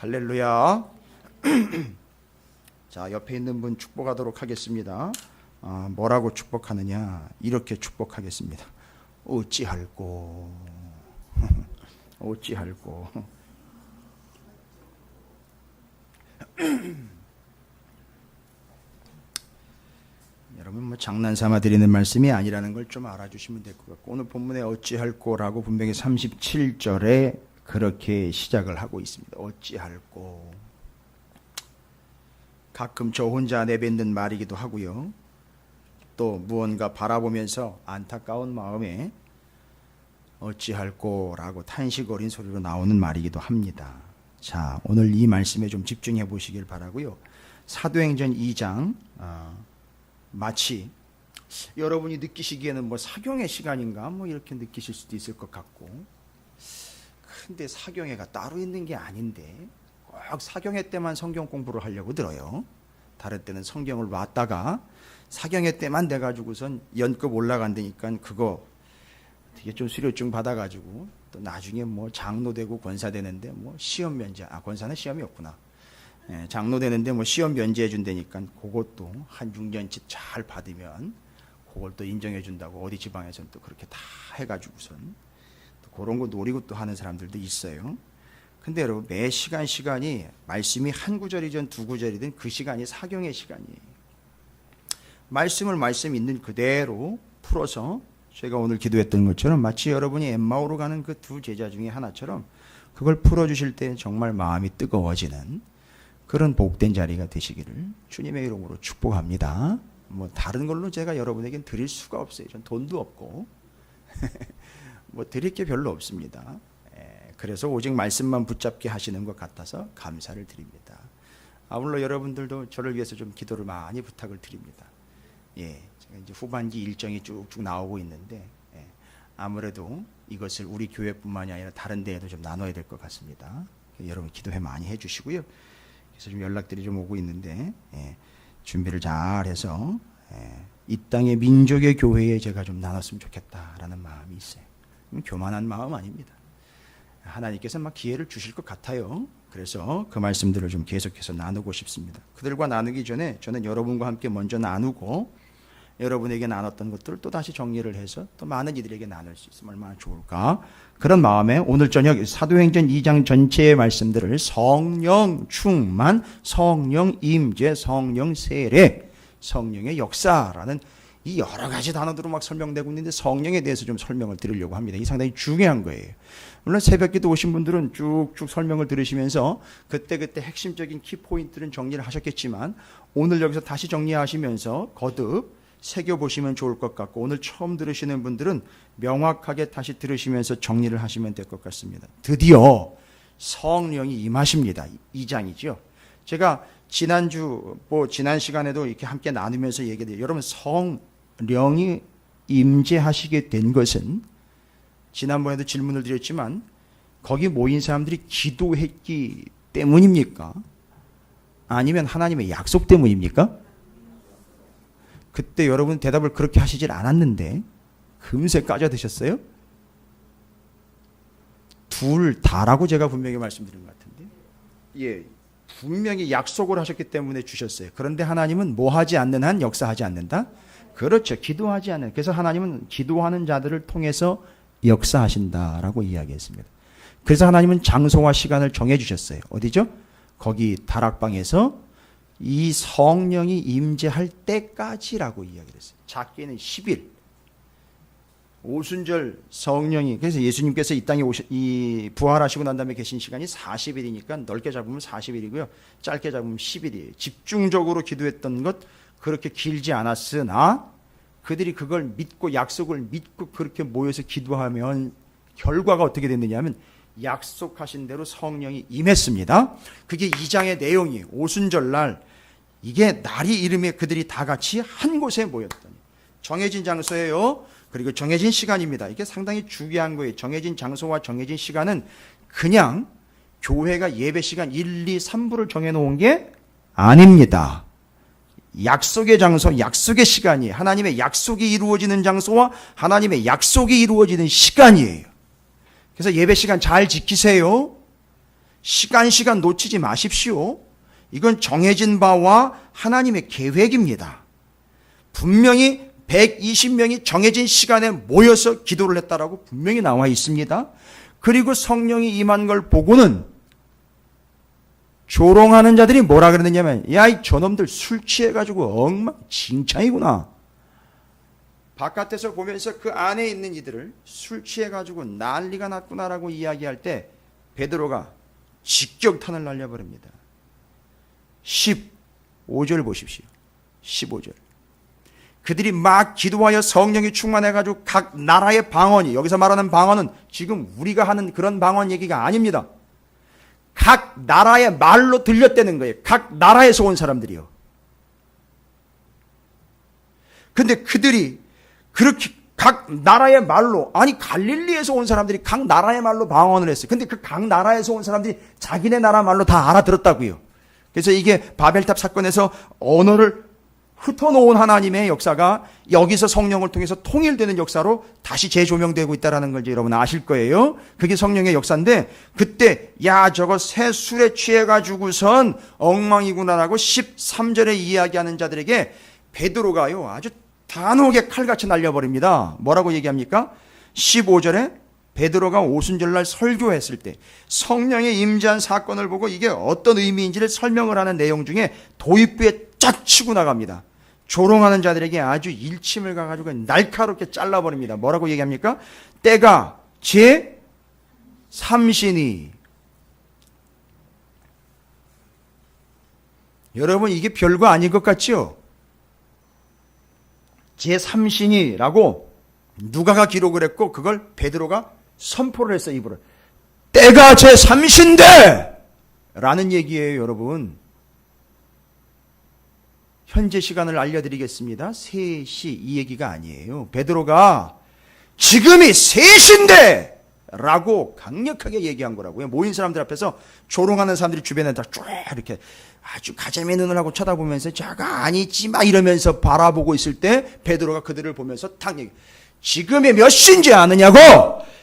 할렐루야. 자, 옆에 있는 분 축복하도록 하겠습니다. 뭐라고 축복하느냐? 이렇게 축복하겠습니다. 어찌할꼬 어찌할꼬. 여러분 뭐 장난삼아 드리는 말씀이 아니라는 걸 좀 알아주시면 될 것 같고, 오늘 본문에 어찌할꼬라고 분명히 37절에 그렇게 시작을 하고 있습니다. 어찌할꼬. 가끔 저 혼자 내뱉는 말이기도 하고요, 또 무언가 바라보면서 안타까운 마음에 어찌할꼬라고 탄식 어린 소리로 나오는 말이기도 합니다. 자, 오늘 이 말씀에 좀 집중해 보시길 바라고요. 사도행전 2장 마치 여러분이 느끼시기에는 뭐 사경의 시간인가 뭐 이렇게 느끼실 수도 있을 것 같고, 근데 사경회가 따로 있는 게 아닌데 꼭 사경회 때만 성경 공부를 하려고 들어요. 다른 때는 성경을 놨다가 사경회 때만 돼가지고선 연급 올라간다니까 그거 되게 좀 수료증 받아가지고 또 나중에 뭐 장로 되고 권사 되는데 뭐 시험 면제, 권사는 시험이 없구나. 장로 되는데 뭐 시험 면제해 준다니까 그것도 한 6년치 잘 받으면 그걸 또 인정해 준다고 어디 지방에서는 또 그렇게 다 해가지고선 또 그런 거 노리고 또 하는 사람들도 있어요. 근데 여러분, 매 시간이 말씀이 한 구절이든 두 구절이든 그 시간이 사경의 시간이에요. 말씀을 말씀 있는 그대로 풀어서 제가 오늘 기도했던 것처럼 마치 여러분이 엠마오로 가는 그 두 제자 중에 하나처럼 그걸 풀어주실 때 정말 마음이 뜨거워지는 그런 복된 자리가 되시기를 주님의 이름으로 축복합니다. 뭐 다른 걸로 제가 여러분에겐 드릴 수가 없어요. 전 돈도 없고 뭐 드릴 게 별로 없습니다. 그래서 오직 말씀만 붙잡게 하시는 것 같아서 감사를 드립니다. 아울러 여러분들도 저를 위해서 좀 기도를 많이 부탁을 드립니다. 제가 이제 후반기 일정이 쭉쭉 나오고 있는데, 아무래도 이것을 우리 교회뿐만이 아니라 다른 데에도 좀 나눠야 될 것 같습니다. 여러분 기도회 많이 해주시고요. 그래서 좀 연락들이 좀 오고 있는데, 준비를 잘 해서 이 땅의 민족의 교회에 제가 좀 나눴으면 좋겠다라는 마음이 있어요. 교만한 마음 아닙니다. 하나님께서 막 기회를 주실 것 같아요. 그래서 그 말씀들을 좀 계속해서 나누고 싶습니다. 그들과 나누기 전에 저는 여러분과 함께 먼저 나누고 여러분에게 나눴던 것들을 또 다시 정리를 해서 또 많은 이들에게 나눌 수 있으면 얼마나 좋을까, 그런 마음에 오늘 저녁 사도행전 2장 전체의 말씀들을 성령 충만, 성령 임재, 성령 세례, 성령의 역사라는 이 여러 가지 단어들로 막 설명되고 있는데, 성령에 대해서 좀 설명을 드리려고 합니다. 이 상당히 중요한 거예요. 물론 새벽기도 오신 분들은 쭉쭉 설명을 들으시면서 그때그때 핵심적인 키포인트는 정리를 하셨겠지만, 오늘 여기서 다시 정리하시면서 거듭 새겨보시면 좋을 것 같고, 오늘 처음 들으시는 분들은 명확하게 다시 들으시면서 정리를 하시면 될 것 같습니다. 드디어 성령이 임하십니다. 2장이죠. 제가 지난주 지난 시간에도 이렇게 함께 나누면서 얘기해요. 여러분, 성령이 임재하시게 된 것은 지난번에도 질문을 드렸지만 거기 모인 사람들이 기도했기 때문입니까? 아니면 하나님의 약속 때문입니까? 그때 여러분 대답을 그렇게 하시질 않았는데 금세 까져드셨어요? 둘 다라고 제가 분명히 말씀드린 것 같은데, 분명히 약속을 하셨기 때문에 주셨어요. 그런데 하나님은 뭐 하지 않는 한 역사하지 않는다? 그렇죠. 기도하지 않는. 그래서 하나님은 기도하는 자들을 통해서 역사하신다라고 이야기했습니다. 그래서 하나님은 장소와 시간을 정해주셨어요. 어디죠? 거기 다락방에서 이 성령이 임재할 때까지라고 이야기를 했어요. 작게는 10일. 오순절 성령이, 그래서 예수님께서 이 땅에 부활하시고 난 다음에 계신 시간이 40일이니까 넓게 잡으면 40일이고요. 짧게 잡으면 10일이에요. 집중적으로 기도했던 것 그렇게 길지 않았으나 그들이 그걸 믿고 약속을 믿고 그렇게 모여서 기도하면 결과가 어떻게 됐느냐 하면 약속하신 대로 성령이 임했습니다. 그게 2장의 내용이에요. 오순절날 이게 날이 이름에 그들이 다 같이 한 곳에 모였더니, 정해진 장소예요. 그리고 정해진 시간입니다. 이게 상당히 중요한 거예요. 정해진 장소와 정해진 시간은 그냥 교회가 예배 시간 1, 2, 3부를 정해놓은 게 아닙니다. 약속의 장소, 약속의 시간이, 하나님의 약속이 이루어지는 장소와 하나님의 약속이 이루어지는 시간이에요. 그래서 예배 시간 잘 지키세요. 시간 놓치지 마십시오. 이건 정해진 바와 하나님의 계획입니다. 분명히 120명이 정해진 시간에 모여서 기도를 했다라고 분명히 나와 있습니다. 그리고 성령이 임한 걸 보고는 조롱하는 자들이 뭐라 그랬느냐면, 야, 이 저놈들 술 취해가지고 엉망진창이구나. 바깥에서 보면서 그 안에 있는 이들을 술 취해가지고 난리가 났구나라고 이야기할 때 베드로가 직격탄을 날려버립니다. 15절 보십시오. 15절. 그들이 막 기도하여 성령이 충만해가지고 각 나라의 방언이, 여기서 말하는 방언은 지금 우리가 하는 그런 방언 얘기가 아닙니다. 각 나라의 말로 들렸다는 거예요. 각 나라에서 온 사람들이요. 근데 그들이 그렇게 각 나라의 말로, 아니 갈릴리에서 온 사람들이 각 나라의 말로 방언을 했어요. 근데 그 각 나라에서 온 사람들이 자기네 나라 말로 다 알아들었다고요. 그래서 이게 바벨탑 사건에서 언어를 흩어놓은 하나님의 역사가 여기서 성령을 통해서 통일되는 역사로 다시 재조명되고 있다는 걸 이제 여러분 아실 거예요. 그게 성령의 역사인데, 그때 야 저거 새 술에 취해가지고선 엉망이구나라고 13절에 이야기하는 자들에게 베드로가요 아주 단호하게 칼같이 날려버립니다. 뭐라고 얘기합니까? 15절에 베드로가 오순절날 설교했을 때 성령의 임재한 사건을 보고 이게 어떤 의미인지를 설명을 하는 내용 중에 도입부에 쫙 치고 나갑니다. 조롱하는 자들에게 아주 일침을 가가지고 날카롭게 잘라버립니다. 뭐라고 얘기합니까? 때가 제 삼신이. 여러분 이게 별거 아닌 것 같죠? 제 삼신이라고 누가가 기록을 했고 그걸 베드로가 선포를 했어요. 입으로. 때가 제 삼신데! 라는 얘기예요, 여러분. 현재 시간을 알려드리겠습니다. 3시 이 얘기가 아니에요. 베드로가 지금이 3시인데! 라고 강력하게 얘기한 거라고요. 모인 사람들 앞에서 조롱하는 사람들이 주변에 다 쭉 이렇게 아주 가재미 눈을 하고 쳐다보면서 자가 아니지 마 이러면서 바라보고 있을 때 베드로가 그들을 보면서 탁 얘기, 지금이 몇 시인지 아느냐고?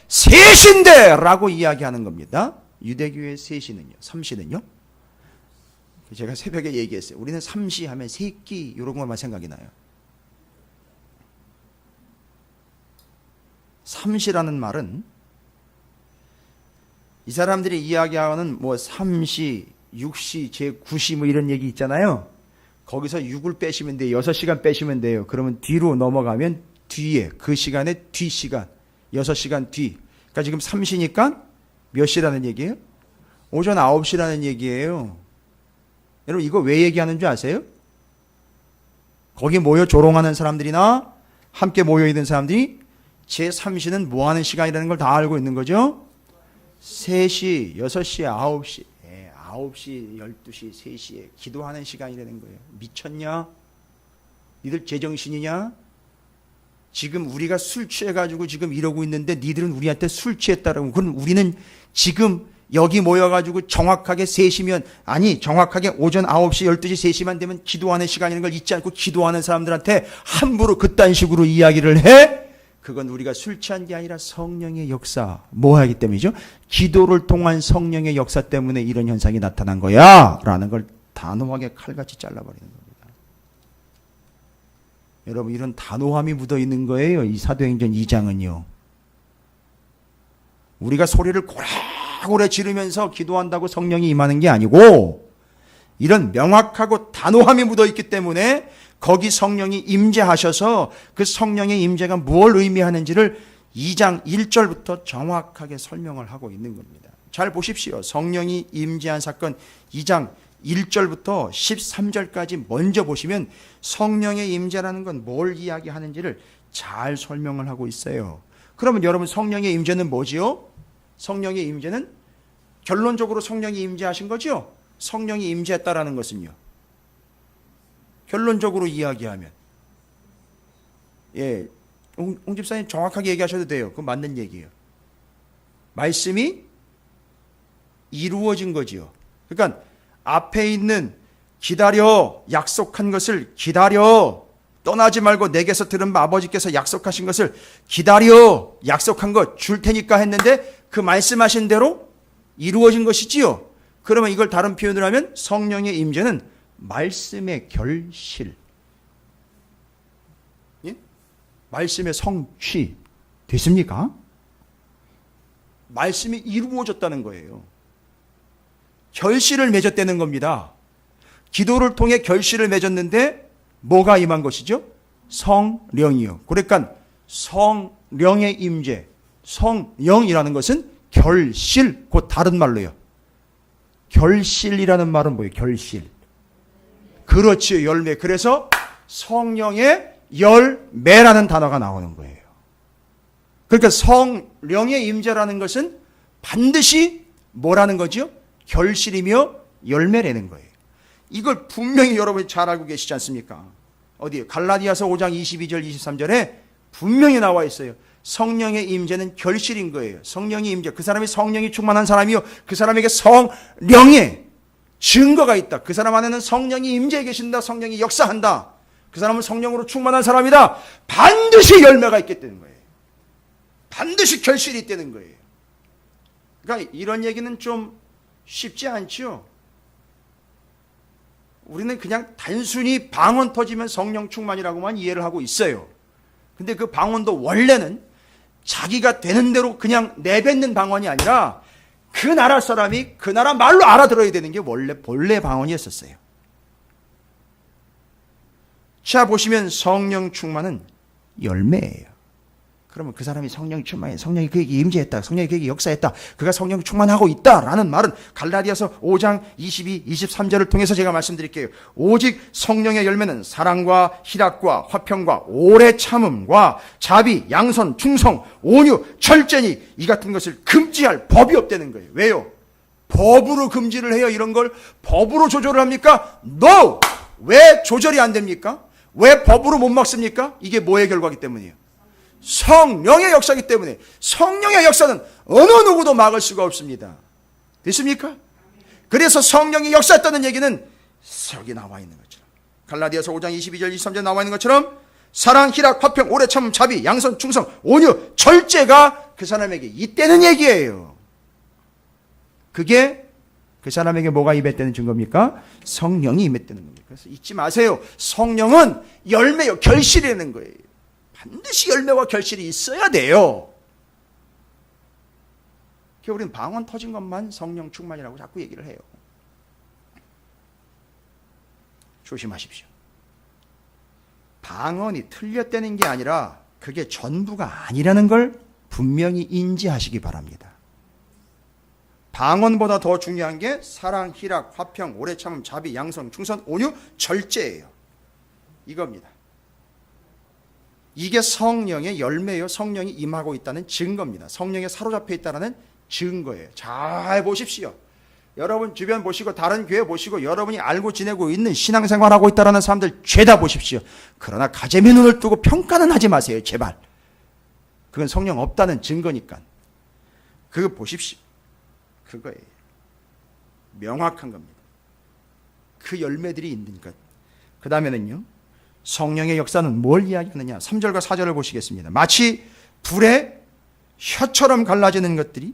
3시인데! 라고 이야기하는 겁니다. 유대교의 3시는요, 3시는요? 제가 새벽에 얘기했어요. 우리는 3시 하면 새끼 이런 것만 생각이 나요. 3시라는 말은 이 사람들이 이야기하는 뭐 3시, 6시, 제9시 뭐 이런 얘기 있잖아요. 거기서 6을 빼시면 돼요. 6시간 빼시면 돼요. 그러면 뒤로 넘어가면 뒤에 그 시간에 뒷시간 6시간 뒤. 그러니까 지금 3시니까 몇 시라는 얘기예요? 오전 9시라는 얘기예요. 여러분 이거 왜 얘기하는 줄 아세요? 거기 모여 조롱하는 사람들이나 함께 모여있는 사람들이 제3시는 뭐하는 시간이라는 걸 다 알고 있는 거죠. 3시, 6시, 9시 9시, 12시, 3시에 기도하는 시간이라는 거예요. 미쳤냐? 니들 제정신이냐? 지금 우리가 술 취해가지고 지금 이러고 있는데 니들은 우리한테 술 취했다라고. 그럼 우리는 지금 여기 모여가지고 정확하게 3시면, 아니 정확하게 오전 9시, 12시, 3시만 되면 기도하는 시간이라는 걸 잊지 않고 기도하는 사람들한테 함부로 그딴 식으로 이야기를 해? 그건 우리가 술 취한 게 아니라 성령의 역사, 뭐 하기 때문이죠? 기도를 통한 성령의 역사 때문에 이런 현상이 나타난 거야 라는 걸 단호하게 칼같이 잘라버리는 겁니다. 여러분 이런 단호함이 묻어있는 거예요. 이 사도행전 2장은요. 우리가 소리를 고래고래 지르면서 기도한다고 성령이 임하는 게 아니고 이런 명확하고 단호함이 묻어있기 때문에 거기 성령이 임재하셔서 그 성령의 임재가 무엇을 의미하는지를 2장 1절부터 정확하게 설명을 하고 있는 겁니다. 잘 보십시오. 성령이 임재한 사건 2장 1절부터 13절까지 먼저 보시면 성령의 임재라는 건 뭘 이야기하는지를 잘 설명을 하고 있어요. 그러면 여러분 성령의 임재는 뭐지요? 성령의 임재는 결론적으로 성령이 임재하신 거죠? 성령이 임재했다라는 것은요. 결론적으로 이야기하면 홍 집사님 정확하게 얘기하셔도 돼요. 그건 맞는 얘기예요. 말씀이 이루어진 거지요. 그러니까 앞에 있는 기다려 약속한 것을 기다려 떠나지 말고 내게서 들은 아버지께서 약속하신 것을 기다려 약속한 것 줄 테니까 했는데 그 말씀하신 대로 이루어진 것이지요. 그러면 이걸 다른 표현으로 하면 성령의 임재는 말씀의 결실, 예? 말씀의 성취 됐습니까? 말씀이 이루어졌다는 거예요. 결실을 맺었다는 겁니다. 기도를 통해 결실을 맺었는데 뭐가 임한 것이죠? 성령이요. 그러니까 성령의 임재, 성령이라는 것은 결실, 곧 다른 말로요. 결실이라는 말은 뭐예요? 결실. 그렇지요, 열매. 그래서 성령의 열매라는 단어가 나오는 거예요. 그러니까 성령의 임재라는 것은 반드시 뭐라는 거죠? 결실이며 열매라는 거예요. 이걸 분명히 여러분이 잘 알고 계시지 않습니까? 어디에? 갈라디아서 5장 22절 23절에 분명히 나와 있어요. 성령의 임재는 결실인 거예요. 성령의 임재, 그 사람이 성령이 충만한 사람이요, 그 사람에게 성령의 증거가 있다. 그 사람 안에는 성령이 임재해 계신다. 성령이 역사한다. 그 사람은 성령으로 충만한 사람이다. 반드시 열매가 있겠다는 거예요. 반드시 결실이 있다는 거예요. 그러니까 이런 얘기는 좀 쉽지 않죠. 우리는 그냥 단순히 방언 터지면 성령 충만이라고만 이해를 하고 있어요. 근데 그 방언도 원래는 자기가 되는 대로 그냥 내뱉는 방언이 아니라 그 나라 사람이 그 나라 말로 알아들어야 되는 게 원래 본래 방언이었었어요. 자, 보시면 성령 충만은 열매예요. 그러면 그 사람이 성령이 충만해, 성령이 그에게 임재했다, 성령이 그에게 역사했다, 그가 성령 충만하고 있다라는 말은 갈라디아서 5장 22, 23절을 통해서 제가 말씀드릴게요. 오직 성령의 열매는 사랑과 희락과 화평과 오래 참음과 자비, 양선, 충성, 온유, 절제니 이 같은 것을 금지할 법이 없다는 거예요. 왜요? 법으로 금지를 해요. 이런 걸 법으로 조절을 합니까? No! 왜 조절이 안 됩니까? 왜 법으로 못 막습니까? 이게 뭐의 결과이기 때문이에요? 성령의 역사이기 때문에. 성령의 역사는 어느 누구도 막을 수가 없습니다. 됐습니까? 그래서 성령이 역사했다는 얘기는 여기 나와 있는 것처럼, 갈라디아서 5장 22절 23절 나와 있는 것처럼 사랑, 희락, 화평, 오래 참음, 자비, 양선, 충성, 온유, 절제가 그 사람에게 있다는 얘기예요. 그게 그 사람에게 뭐가 임했다는 증거입니까? 성령이 임했다는 겁니다. 그래서 잊지 마세요. 성령은 열매요, 결실이라는 거예요. 반드시 열매와 결실이 있어야 돼요. 우리는 방언 터진 것만 성령 충만이라고 자꾸 얘기를 해요. 조심하십시오. 방언이 틀렸다는 게 아니라 그게 전부가 아니라는 걸 분명히 인지하시기 바랍니다. 방언보다 더 중요한 게 사랑, 희락, 화평, 오래 참음, 자비, 양선, 충성, 온유, 절제예요. 이겁니다. 이게 성령의 열매요. 성령이 임하고 있다는 증거입니다. 성령에 사로잡혀 있다는 증거예요. 잘 보십시오. 여러분 주변 보시고 다른 교회 보시고 여러분이 알고 지내고 있는 신앙생활하고 있다는 사람들 죄다 보십시오. 그러나 가재미 눈을 뜨고 평가는 하지 마세요. 제발. 그건 성령 없다는 증거니까. 그거 보십시오. 그거예요. 명확한 겁니다. 그 열매들이 있는 것. 그 다음에는요, 성령의 역사는 뭘 이야기하느냐? 3절과 4절을 보시겠습니다. 마치 불에 혀처럼 갈라지는 것들이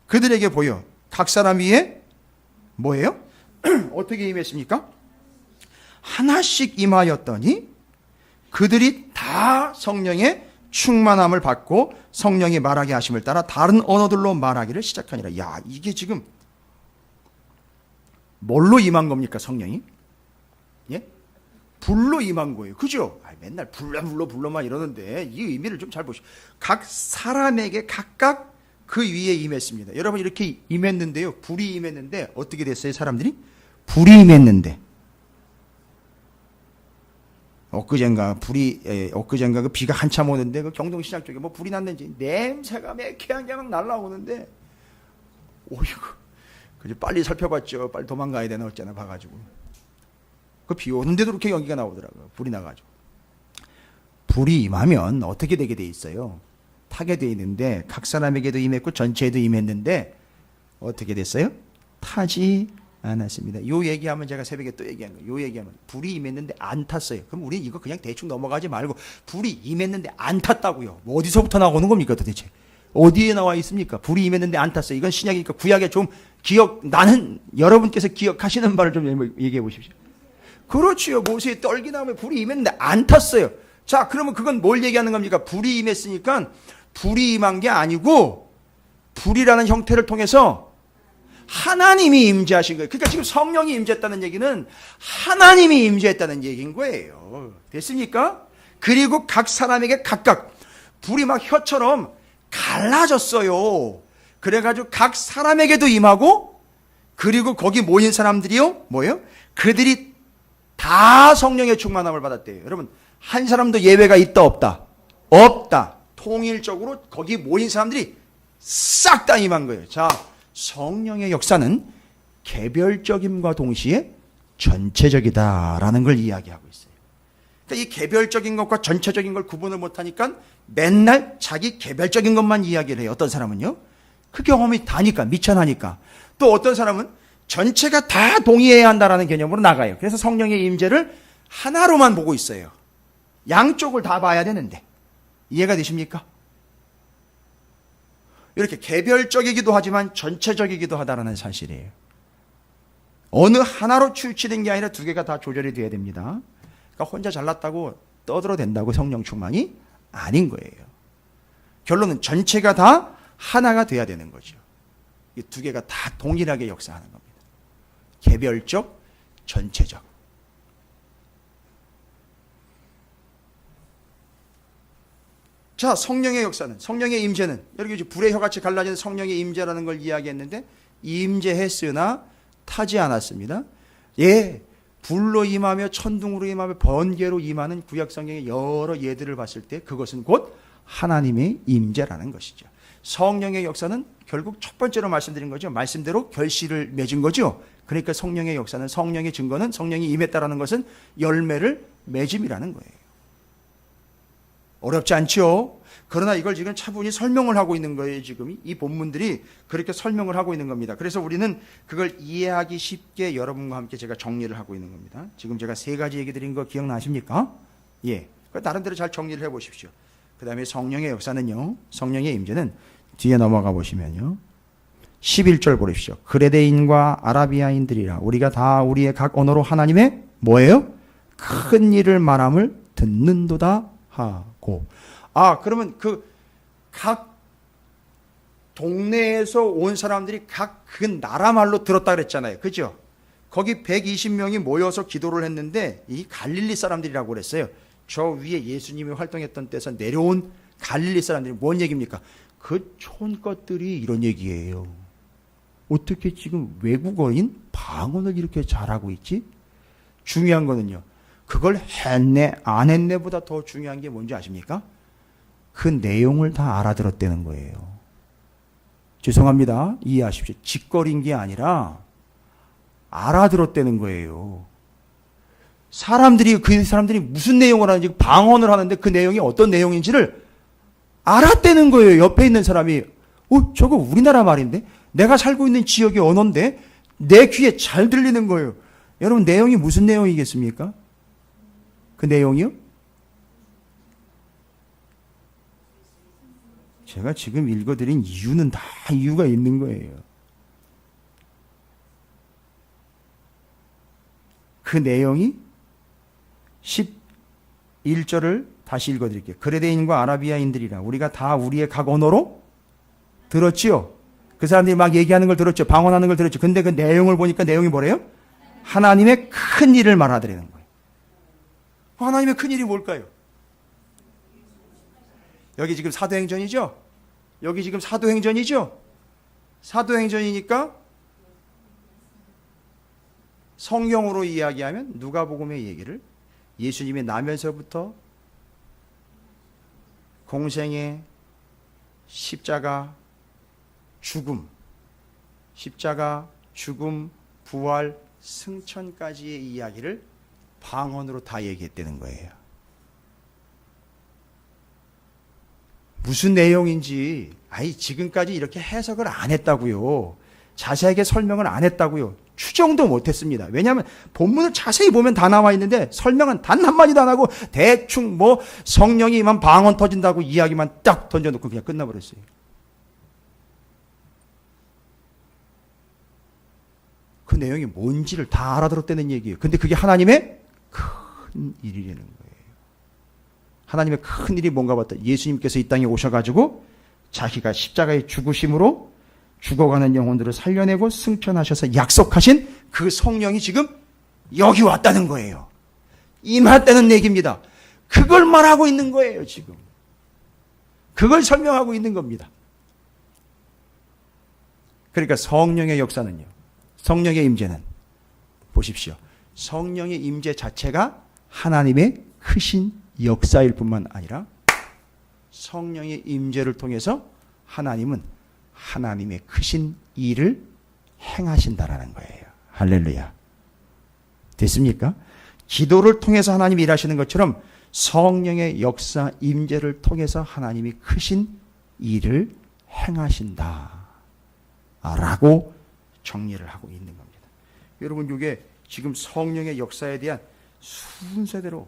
그들에게 보여 각 사람 위에 뭐예요? 어떻게 임했습니까? 하나씩 임하였더니 그들이 다 성령의 충만함을 받고 성령이 말하게 하심을 따라 다른 언어들로 말하기를 시작하니라. 야, 이게 지금 뭘로 임한 겁니까? 성령이? 예? 불로 임한 거예요. 그죠? 맨날 불러만 이러는데 이 의미를 좀 잘 보시죠. 각 사람에게 각각 그 위에 임했습니다. 여러분 이렇게 임했는데요. 불이 임했는데 어떻게 됐어요? 사람들이? 불이 임했는데 엊그젠가 그 비가 한참 오는데 그 경동시장 쪽에 뭐 불이 났는지 냄새가 매캐한 게 막 날라오는데 오이고 그저 빨리 살펴봤죠. 빨리 도망가야 되나 어쩌나 봐가지고 그 비 오는데도 그렇게 연기가 나오더라고요. 불이 나가지고. 불이 임하면 어떻게 되게 돼 있어요? 타게 돼 있는데 각 사람에게도 임했고 전체에도 임했는데 어떻게 됐어요? 타지 않았습니다. 요 얘기하면 제가 새벽에 또 얘기한 거예요. 요 얘기하면 불이 임했는데 안 탔어요. 그럼 우리 이거 그냥 대충 넘어가지 말고 불이 임했는데 안 탔다고요. 뭐 어디서부터 나오는 겁니까 도대체? 어디에 나와 있습니까? 불이 임했는데 안 탔어요. 이건 신약이니까 구약에 좀 나는 여러분께서 기억하시는 바를 좀 얘기해 보십시오. 그렇지요. 모세의 떨기나무에 불이 임했는데 안 탔어요. 자, 그러면 그건 뭘 얘기하는 겁니까? 불이 임했으니까 불이 임한 게 아니고 불이라는 형태를 통해서 하나님이 임재하신 거예요. 그러니까 지금 성령이 임재했다는 얘기는 하나님이 임재했다는 얘기인 거예요. 됐습니까? 그리고 각 사람에게 각각 불이 막 혀처럼 갈라졌어요. 그래가지고 각 사람에게도 임하고, 그리고 거기 모인 사람들이요, 뭐예요? 그들이 다 성령의 충만함을 받았대요. 여러분, 한 사람도 예외가 있다 없다? 없다. 통일적으로 거기 모인 사람들이 싹 다 임한 거예요. 자, 성령의 역사는 개별적임과 동시에 전체적이다라는 걸 이야기하고 있어요. 그러니까 이 개별적인 것과 전체적인 걸 구분을 못하니까 맨날 자기 개별적인 것만 이야기를 해요. 어떤 사람은요, 그 경험이 다니까, 미천하니까. 또 어떤 사람은 전체가 다 동의해야 한다라는 개념으로 나가요. 그래서 성령의 임재를 하나로만 보고 있어요. 양쪽을 다 봐야 되는데. 이해가 되십니까? 이렇게 개별적이기도 하지만 전체적이기도 하다라는 사실이에요. 어느 하나로 치우치는 게 아니라 두 개가 다 조절이 돼야 됩니다. 그러니까 혼자 잘났다고 떠들어댄다고 성령 충만이 아닌 거예요. 결론은 전체가 다 하나가 돼야 되는 거죠. 이 두 개가 다 동일하게 역사하는 겁니다. 개별적, 전체적. 자, 성령의 역사는, 성령의 임재는, 여기 불의 혀같이 갈라진 성령의 임재라는 걸 이야기했는데, 임재했으나 타지 않았습니다. 예, 불로 임하며 천둥으로 임하며 번개로 임하는 구약 성경의 여러 예들을 봤을 때 그것은 곧 하나님의 임재라는 것이죠. 성령의 역사는 결국 첫 번째로 말씀드린 거죠. 말씀대로 결실을 맺은 거죠. 그러니까 성령의 역사는, 성령의 증거는, 성령이 임했다라는 것은 열매를 맺음이라는 거예요. 어렵지 않죠? 그러나 이걸 지금 차분히 설명을 하고 있는 거예요. 지금 이 본문들이 그렇게 설명을 하고 있는 겁니다. 그래서 우리는 그걸 이해하기 쉽게 여러분과 함께 제가 정리를 하고 있는 겁니다. 지금 제가 세 가지 얘기 드린 거 기억나십니까? 예. 나름대로 잘 정리를 해 보십시오. 그 다음에 성령의 역사는요, 성령의 임재는 뒤에 넘어가 보시면요, 11절 보십시오. 그레데인과 아라비아인들이라 우리가 다 우리의 각 언어로 하나님의 뭐예요? 큰 일을 말함을 듣는도다 하고. 아, 그러면 그 각 동네에서 온 사람들이 각 그 나라 말로 들었다 그랬잖아요. 그죠? 거기 120명이 모여서 기도를 했는데 이 갈릴리 사람들이라고 그랬어요. 저 위에 예수님이 활동했던 때에서 내려온 갈릴리 사람들이 뭔 얘기입니까? 그 촌 것들이 이런 얘기예요. 어떻게 지금 외국어인 방언을 이렇게 잘하고 있지? 중요한 거는요, 그걸 했네 안 했네 보다 더 중요한 게 뭔지 아십니까? 그 내용을 다 알아들었다는 거예요. 죄송합니다. 이해하십시오. 짓거린 게 아니라 알아들었다는 거예요. 그 사람들이 무슨 내용을 하는지, 방언을 하는데 그 내용이 어떤 내용인지를 알았다는 거예요. 옆에 있는 사람이 저거 우리나라 말인데, 내가 살고 있는 지역의 언어인데 내 귀에 잘 들리는 거예요. 여러분, 내용이 무슨 내용이겠습니까? 그 내용이요? 제가 지금 읽어드린 이유는 다 이유가 있는 거예요. 그 내용이 11절을 다시 읽어드릴게요. 그레데인과 아라비아인들이라 우리가 다 우리의 각 언어로 들었지요. 그 사람들이 막 얘기하는 걸 들었죠. 방언하는 걸 들었죠. 근데 그 내용을 보니까 내용이 뭐래요? 하나님의 큰 일을 말하더라는 거예요. 하나님의 큰 일이 뭘까요? 여기 지금 사도행전이죠? 여기 지금 사도행전이죠? 사도행전이니까 성경으로 이야기하면 누가복음의 얘기를 예수님이 나면서부터 공생의 십자가, 죽음, 부활, 승천까지의 이야기를 방언으로 다 얘기했다는 거예요. 무슨 내용인지 지금까지 이렇게 해석을 안 했다고요. 자세하게 설명을 안 했다고요. 추정도 못했습니다. 왜냐하면 본문을 자세히 보면 다 나와 있는데 설명은 단 한마디도 안 하고 대충 성령이 임한 방언 터진다고 이야기만 딱 던져놓고 그냥 끝나버렸어요. 그 내용이 뭔지를 다 알아들었다는 얘기예요. 근데 그게 하나님의 큰 일이라는 거예요. 하나님의 큰 일이 뭔가 봤다. 예수님께서 이 땅에 오셔가지고 자기가 십자가의 죽으심으로 죽어가는 영혼들을 살려내고 승천하셔서 약속하신 그 성령이 지금 여기 왔다는 거예요. 임했다는 얘기입니다. 그걸 말하고 있는 거예요, 지금. 그걸 설명하고 있는 겁니다. 그러니까 성령의 역사는요, 성령의 임재는 보십시오. 성령의 임재 자체가 하나님의 크신 역사일 뿐만 아니라 성령의 임재를 통해서 하나님은 하나님의 크신 일을 행하신다라는 거예요. 할렐루야. 됐습니까? 기도를 통해서 하나님이 일하시는 것처럼 성령의 역사 임재를 통해서 하나님이 크신 일을 행하신다 라고 정리를 하고 있는 겁니다. 여러분, 이게 지금 성령의 역사에 대한 순서대로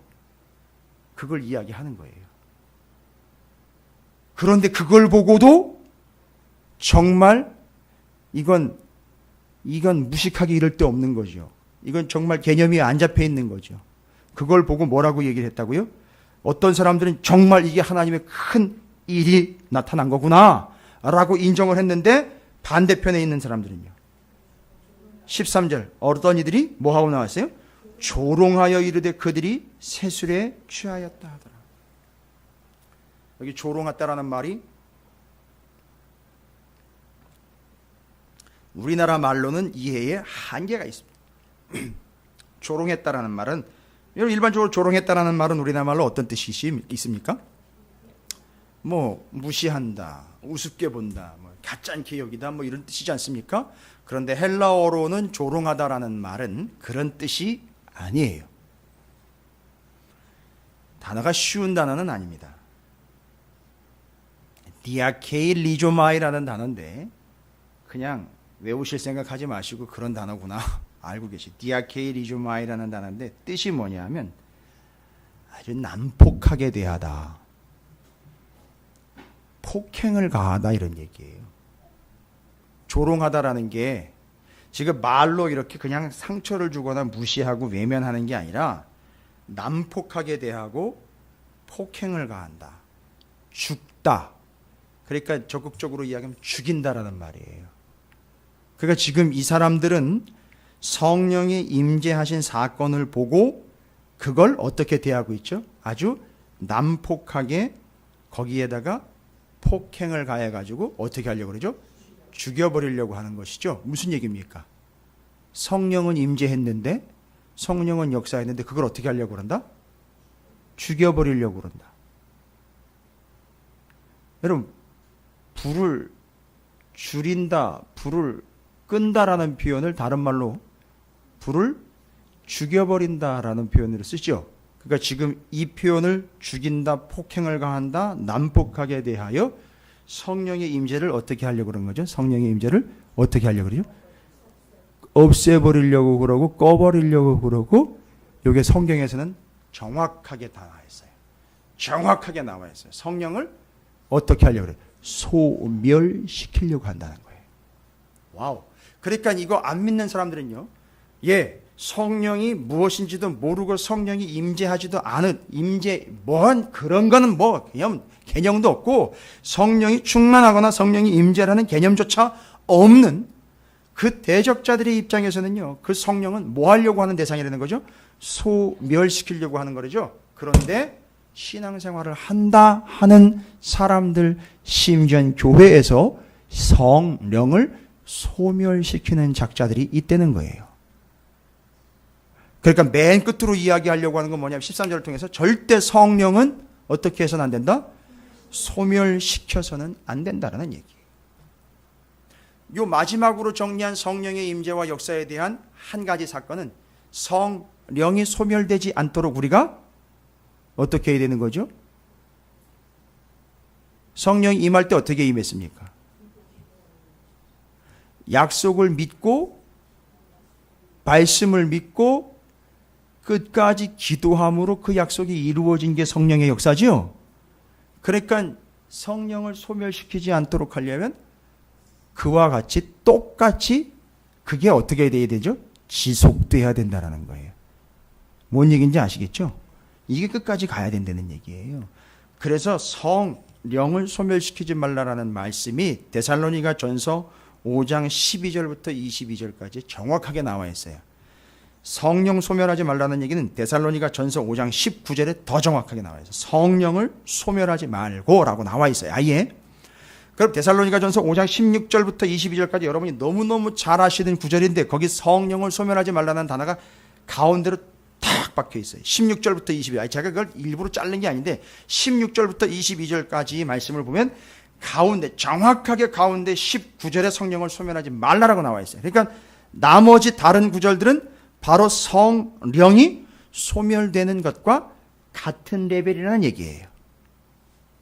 그걸 이야기하는 거예요. 그런데 그걸 보고도 정말 이건 무식하게 이럴 데 없는 거죠. 이건 정말 개념이 안 잡혀 있는 거죠. 그걸 보고 뭐라고 얘기를 했다고요? 어떤 사람들은 정말 이게 하나님의 큰 일이 나타난 거구나 라고 인정을 했는데, 반대편에 있는 사람들은요, 13절 어떤 이들이 뭐하고 나왔어요? 조롱하여 이르되 그들이 세술에 취하였다 하더라. 여기 조롱했다라는 말이 우리나라 말로는 이해에 한계가 있습니다. 조롱했다라는 말은, 여러분, 일반적으로 조롱했다라는 말은 우리나라 말로 어떤 뜻이 있습니까? 뭐 무시한다, 우습게 본다, 뭐 가짜않게 여기다, 뭐 이런 뜻이지 않습니까? 그런데 헬라어로는 조롱하다라는 말은 그런 뜻이 아니에요. 단어가 쉬운 단어는 아닙니다. 디아케일리조마이라는 단어인데 그냥 외우실 생각하지 마시고 그런 단어구나 알고 계시. 디아케일리조마이라는 단어인데 뜻이 뭐냐면 아주 난폭하게 대하다, 폭행을 가하다, 이런 얘기예요. 조롱하다라는 게 지금 말로 이렇게 그냥 상처를 주거나 무시하고 외면하는 게 아니라 난폭하게 대하고 폭행을 가한다, 죽다. 그러니까 적극적으로 이야기하면 죽인다라는 말이에요. 그러니까 지금 이 사람들은 성령이 임재하신 사건을 보고 그걸 어떻게 대하고 있죠? 아주 난폭하게 거기에다가 폭행을 가해가지고 어떻게 하려고 그러죠? 죽여버리려고 하는 것이죠. 무슨 얘기입니까? 성령은 임재했는데, 성령은 역사했는데 그걸 어떻게 하려고 그런다? 죽여버리려고 그런다. 여러분, 불을 줄인다, 불을 끈다라는 표현을 다른 말로 불을 죽여버린다라는 표현으로 쓰죠. 그러니까 지금 이 표현을 죽인다, 폭행을 가한다, 난폭하게 대하여 성령의 임재를 어떻게 하려고 그런 거죠? 성령의 임재를 어떻게 하려고 그러죠? 없애버리려고 그러고 꺼버리려고 그러고, 이게 성경에서는 정확하게 다 나와 있어요. 정확하게 나와 있어요. 성령을 어떻게 하려고 그래요? 소멸시키려고 한다는 거예요. 와우. 그러니까 이거 안 믿는 사람들은요, 성령이 무엇인지도 모르고 성령이 임재하지도 않은, 뭐한 그런 거는 뭐 그냥 개념도 없고, 성령이 충만하거나 성령이 임재라는 개념조차 없는 그 대적자들의 입장에서는요, 그 성령은 뭐 하려고 하는 대상이라는 거죠? 소멸시키려고 하는 거죠. 그런데 신앙생활을 한다 하는 사람들, 심지어 교회에서 성령을 소멸시키는 작자들이 있다는 거예요. 그러니까 맨 끝으로 이야기하려고 하는 건 뭐냐면 13절을 통해서 절대 성령은 어떻게 해서는 안 된다? 소멸시켜서는 안 된다라는 얘기예요. 요 마지막으로 정리한 성령의 임재와 역사에 대한 한 가지 사건은 성령이 소멸되지 않도록 우리가 어떻게 해야 되는 거죠? 성령이 임할 때 어떻게 임했습니까? 약속을 믿고 말씀을 믿고 끝까지 기도함으로 그 약속이 이루어진 게 성령의 역사죠. 그러니까 성령을 소멸시키지 않도록 하려면 그와 같이 똑같이 그게 어떻게 돼야 되죠? 지속돼야 된다는 거예요. 뭔 얘기인지 아시겠죠? 이게 끝까지 가야 된다는 얘기예요. 그래서 성령을 소멸시키지 말라라는 말씀이 데살로니가 전서 5장 12절부터 22절까지 정확하게 나와 있어요. 성령 소멸하지 말라는 얘기는 데살로니가 전서 5장 19절에 더 정확하게 나와 있어요. 성령을 소멸하지 말고라고 나와 있어요. 아예. 그럼 데살로니가 전서 5장 16절부터 22절까지 여러분이 너무너무 잘 아시는 구절인데 거기 성령을 소멸하지 말라는 단어가 가운데로 딱 박혀 있어요. 16절부터 22절. 제가 그걸 일부러 자른 게 아닌데 16절부터 22절까지 말씀을 보면 가운데 정확하게 가운데 19절에 성령을 소멸하지 말라라고 나와 있어요. 그러니까 나머지 다른 구절들은 바로 성령이 소멸되는 것과 같은 레벨이라는 얘기예요.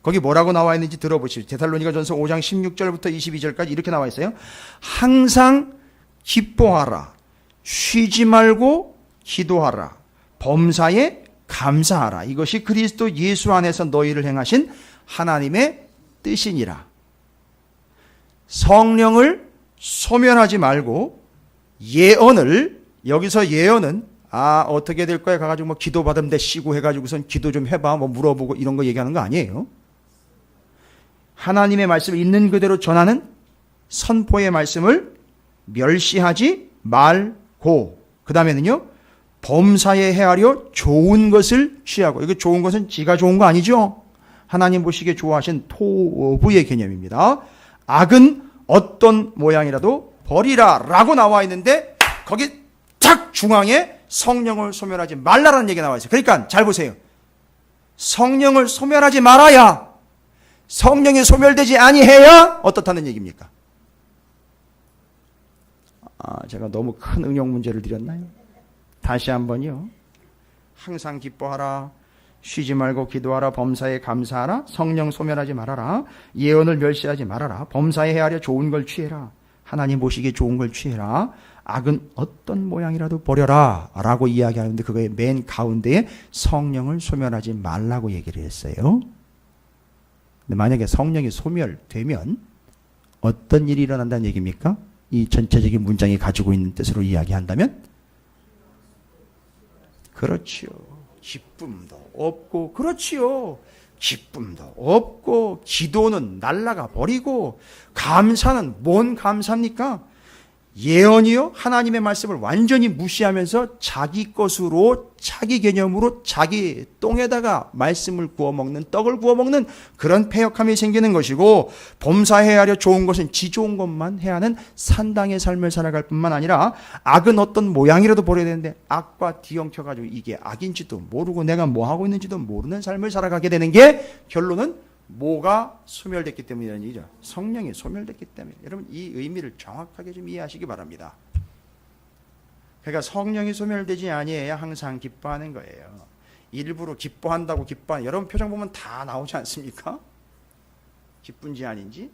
거기 뭐라고 나와 있는지 들어보시죠. 데살로니가 전서 5장 16절부터 22절까지 이렇게 나와 있어요. 항상 기뻐하라. 쉬지 말고 기도하라. 범사에 감사하라. 이것이 그리스도 예수 안에서 너희를 행하신 하나님의 뜻이니라. 성령을 소멸하지 말고 예언을, 여기서 예언은 어떻게 될 거야 가가지고 뭐 기도 받으면 돼 쉬고 해가지고선 기도 좀 해봐 뭐 물어보고 이런 거 얘기하는 거 아니에요. 하나님의 말씀을 있는 그대로 전하는 선포의 말씀을 멸시하지 말고, 그 다음에는요 범사에 헤아려 좋은 것을 취하고. 이거 좋은 것은 지가 좋은 거 아니죠. 하나님 보시기에 좋아하신 토부의 개념입니다. 악은 어떤 모양이라도 버리라 라고 나와 있는데 거기 딱 중앙에 성령을 소멸하지 말라라는 얘기가 나와 있어요. 그러니까 잘 보세요. 성령을 소멸하지 말아야, 성령이 소멸되지 아니해야 어떻다는 얘기입니까? 제가 너무 큰 응용 문제를 드렸나요? 다시 한번요. 항상 기뻐하라. 쉬지 말고 기도하라. 범사에 감사하라. 성령 소멸하지 말아라. 예언을 멸시하지 말아라. 범사에 헤아려 좋은 걸 취해라. 하나님 보시기에 좋은 걸 취해라. 악은 어떤 모양이라도 버려라 라고 이야기하는데 그거의 맨 가운데에 성령을 소멸하지 말라고 얘기를 했어요. 근데 만약에 성령이 소멸되면 어떤 일이 일어난다는 얘기입니까? 이 전체적인 문장이 가지고 있는 뜻으로 이야기한다면 그렇지요. 기쁨도 없고, 그렇지요. 기쁨도 없고, 기도는 날아가 버리고, 감사는 뭔 감사입니까? 예언이요? 하나님의 말씀을 완전히 무시하면서 자기 것으로, 자기 개념으로, 자기 똥에다가 말씀을 구워 먹는, 떡을 구워 먹는 그런 패역함이 생기는 것이고, 범사해야 하려 좋은 것은 지 좋은 것만 해야 하는 산당의 삶을 살아갈 뿐만 아니라 악은 어떤 모양이라도 버려야 되는데 악과 뒤엉켜가지고 이게 악인지도 모르고 내가 뭐 하고 있는지도 모르는 삶을 살아가게 되는 게 결론은 뭐가 소멸됐기 때문이라는 얘기죠. 성령이 소멸됐기 때문에. 여러분 이 의미를 정확하게 좀 이해하시기 바랍니다. 그러니까 성령이 소멸되지 아니해야 항상 기뻐하는 거예요. 일부러 기뻐한다고 기뻐하는, 여러분 표정 보면 다 나오지 않습니까? 기쁜지 아닌지.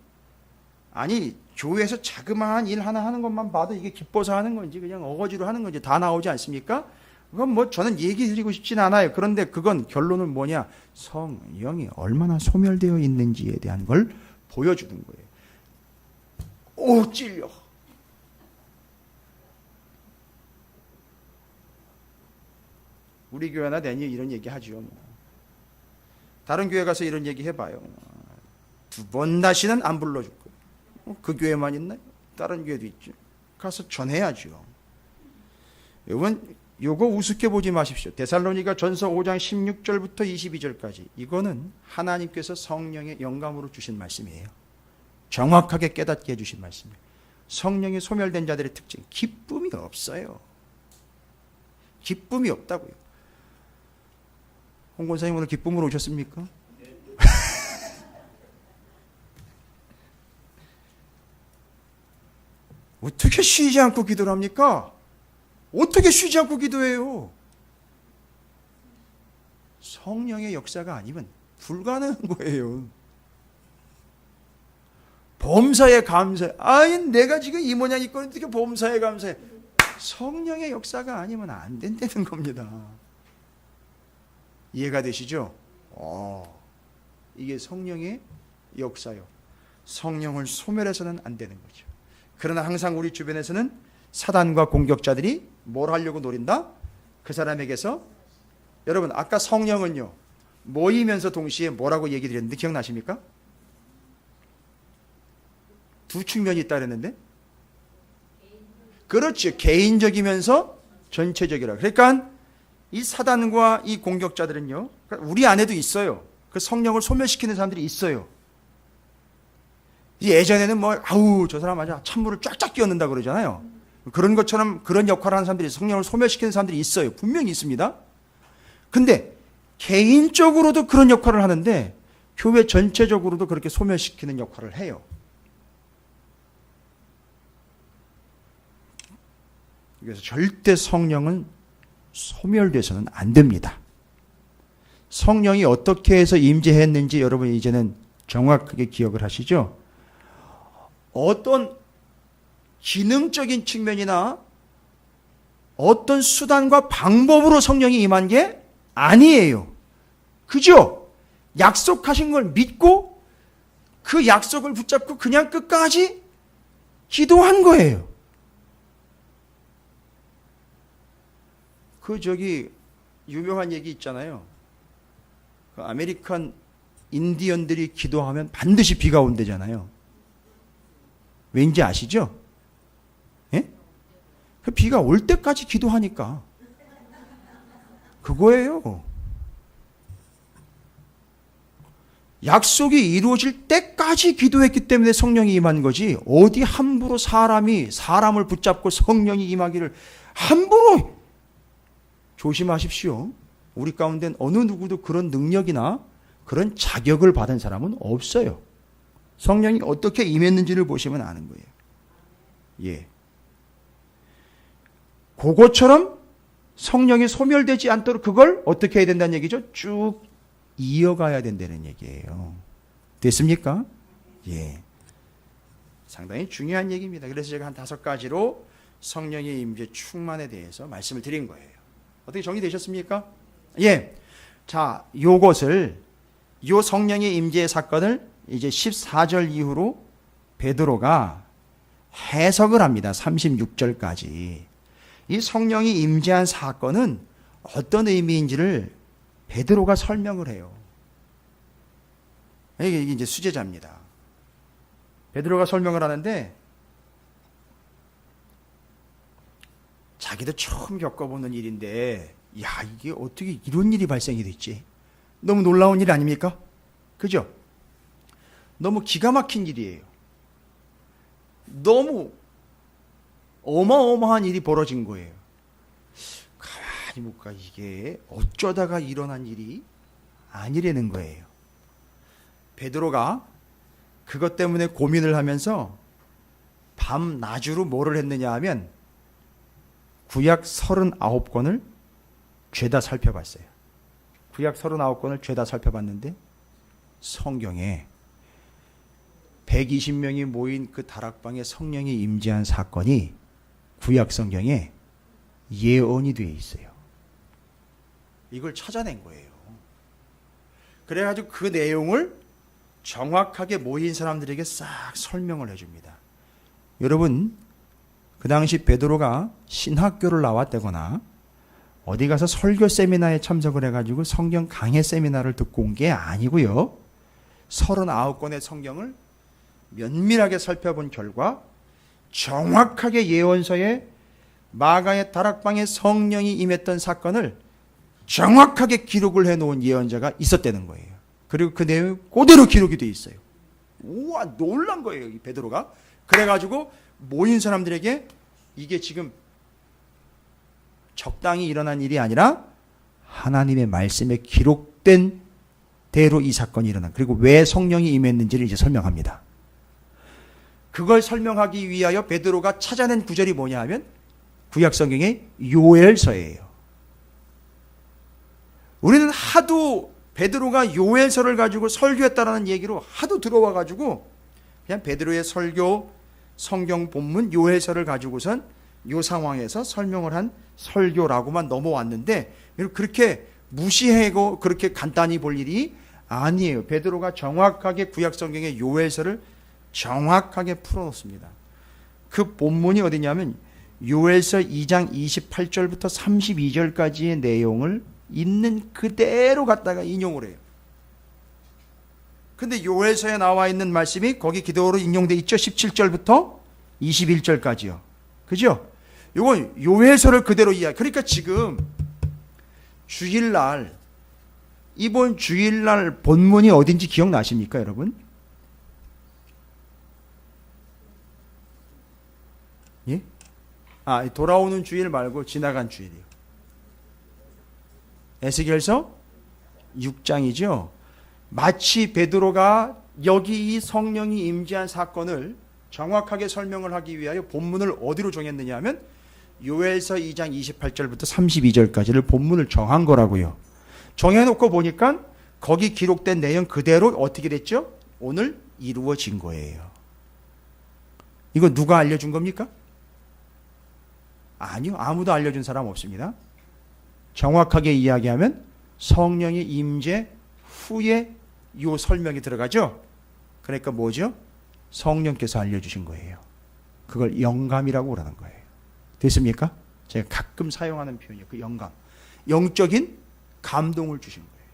아니 교회에서 자그마한 일 하나 하는 것만 봐도 이게 기뻐서 하는 건지 그냥 어거지로 하는 건지 다 나오지 않습니까? 그건 뭐 저는 얘기 드리고 싶진 않아요. 그런데 그건 결론은 뭐냐? 성령이 얼마나 소멸되어 있는지에 대한 걸 보여주는 거예요. 오 찔려. 우리 교회나 내니 이런 얘기 하죠. 다른 교회 가서 이런 얘기 해봐요. 두 번 다시는 안 불러줄 거예요. 그 교회만 있나요? 다른 교회도 있죠. 가서 전해야죠. 여러분 요거 우습게 보지 마십시오. 데살로니가 전서 5장 16절부터 22절까지 이거는 하나님께서 성령의 영감으로 주신 말씀이에요. 정확하게 깨닫게 해주신 말씀이에요. 성령이 소멸된 자들의 특징, 기쁨이 없어요. 기쁨이 없다고요. 홍 권사님 오늘 기쁨으로 오셨습니까? 어떻게 쉬지 않고 기도를 합니까? 어떻게 쉬지 않고 기도해요? 성령의 역사가 아니면 불가능한 거예요. 범사에 감사해. 아니 내가 지금 이 모양 있고 어떻게 범사에 감사해? 성령의 역사가 아니면 안 된다는 겁니다. 이해가 되시죠? 이게 성령의 역사요. 성령을 소멸해서는 안 되는 거죠. 그러나 항상 우리 주변에서는 사단과 공격자들이 뭘 하려고 노린다? 그 사람에게서. 여러분 아까 성령은요 모이면서 동시에 뭐라고 얘기 드렸는데 기억나십니까? 두 측면이 있다 그랬는데, 그렇죠. 개인적이면서 전체적이라. 그러니까 이 사단과 이 공격자들은요 우리 안에도 있어요. 그 성령을 소멸시키는 사람들이 있어요. 예전에는 뭐 아우 저 사람 아주 찬물을 쫙쫙 끼얹는다 그러잖아요. 그런 것처럼 그런 역할을 하는 사람들이, 성령을 소멸시키는 사람들이 있어요. 분명히 있습니다. 근데 개인적으로도 그런 역할을 하는데 교회 전체적으로도 그렇게 소멸시키는 역할을 해요. 그래서 절대 성령은 소멸돼서는 안 됩니다. 성령이 어떻게 해서 임재했는지 여러분 이제는 정확하게 기억을 하시죠? 어떤 기능적인 측면이나 어떤 수단과 방법으로 성령이 임한 게 아니에요. 그죠? 약속하신 걸 믿고 그 약속을 붙잡고 그냥 끝까지 기도한 거예요. 그 유명한 얘기 있잖아요. 그 아메리칸 인디언들이 기도하면 반드시 비가 온대잖아요. 왠지 아시죠? 예? 그 비가 올 때까지 기도하니까 그거예요. 약속이 이루어질 때까지 기도했기 때문에 성령이 임한 거지, 어디 함부로 사람을 붙잡고 성령이 임하기를 함부로. 조심하십시오. 우리 가운데는 어느 누구도 그런 능력이나 그런 자격을 받은 사람은 없어요. 성령이 어떻게 임했는지를 보시면 아는 거예요. 예. 그것처럼 성령이 소멸되지 않도록 그걸 어떻게 해야 된다는 얘기죠? 쭉 이어가야 된다는 얘기예요. 됐습니까? 예. 상당히 중요한 얘기입니다. 그래서 제가 한 5가지로 성령의 임재 충만에 대해서 말씀을 드린 거예요. 어떻게 정리되셨습니까? 예. 자, 요 성령의 임재의 사건을 이제 14절 이후로 베드로가 해석을 합니다. 36절까지. 이 성령이 임재한 사건은 어떤 의미인지를 베드로가 설명을 해요. 이게 이제 수제자입니다. 베드로가 설명을 하는데 자기도 처음 겪어보는 일인데, 야, 이게 어떻게 이런 일이 발생이 됐지? 너무 놀라운 일 아닙니까? 그죠? 너무 기가 막힌 일이에요. 너무 어마어마한 일이 벌어진 거예요. 가만히 볼까, 이게 어쩌다가 일어난 일이 아니라는 거예요. 베드로가 그것 때문에 고민을 하면서 밤낮으로 뭐를 했느냐 하면 구약 39권을 죄다 살펴봤어요. 구약 39권을 죄다 살펴봤는데 성경에 120명이 모인 그 다락방에 성령이 임재한 사건이 구약 성경에 예언이 되어 있어요. 이걸 찾아낸 거예요. 그래가지고 그 내용을 정확하게 모인 사람들에게 싹 설명을 해줍니다. 여러분, 그 당시 베드로가 신학교를 나왔다거나 어디 가서 설교 세미나에 참석을 해가지고 성경 강해 세미나를 듣고 온 게 아니고요. 39권의 성경을 면밀하게 살펴본 결과 정확하게 예언서에 마가의 다락방에 성령이 임했던 사건을 정확하게 기록을 해놓은 예언자가 있었다는 거예요. 그리고 그 내용이 그대로 기록이 돼 있어요. 우와, 놀란 거예요, 이 베드로가. 그래가지고 모인 사람들에게 이게 지금 적당히 일어난 일이 아니라 하나님의 말씀에 기록된 대로 이 사건이 일어난, 그리고 왜 성령이 임했는지를 이제 설명합니다. 그걸 설명하기 위하여 베드로가 찾아낸 구절이 뭐냐 하면 구약 성경의 요엘서예요. 우리는 하도 베드로가 요엘서를 가지고 설교했다라는 얘기로 하도 들어와가지고 그냥 베드로의 설교, 성경 본문 요엘서를 가지고선 요 상황에서 설명을 한 설교라고만 넘어왔는데, 그렇게 무시하고 그렇게 간단히 볼 일이 아니에요. 베드로가 정확하게 구약 성경의 요엘서를 정확하게 풀어놓습니다. 그 본문이 어디냐면 요엘서 2장 28절부터 32절까지의 내용을 있는 그대로 갖다가 인용을 해요. 근데 요엘서에 나와 있는 말씀이 거기 기도로 인용되어 있죠. 17절부터 21절까지요. 그죠? 요건 요엘서를 그대로 이야기. 그러니까 지금 주일날, 이번 주일날 본문이 어딘지 기억나십니까, 여러분? 예? 돌아오는 주일 말고 지나간 주일이요. 에스겔서 6장이죠. 마치 베드로가 여기 이 성령이 임재한 사건을 정확하게 설명을 하기 위하여 본문을 어디로 정했느냐 하면 요엘서 2장 28절부터 32절까지를 본문을 정한 거라고요. 정해놓고 보니까 거기 기록된 내용 그대로 어떻게 됐죠? 오늘 이루어진 거예요. 이거 누가 알려준 겁니까? 아니요. 아무도 알려준 사람 없습니다. 정확하게 이야기하면 성령의 임재 후에 이 설명이 들어가죠. 그러니까 뭐죠? 성령께서 알려주신 거예요. 그걸 영감이라고 그러는 거예요. 됐습니까? 제가 가끔 사용하는 표현이에요. 그 영감. 영적인 감동을 주신 거예요.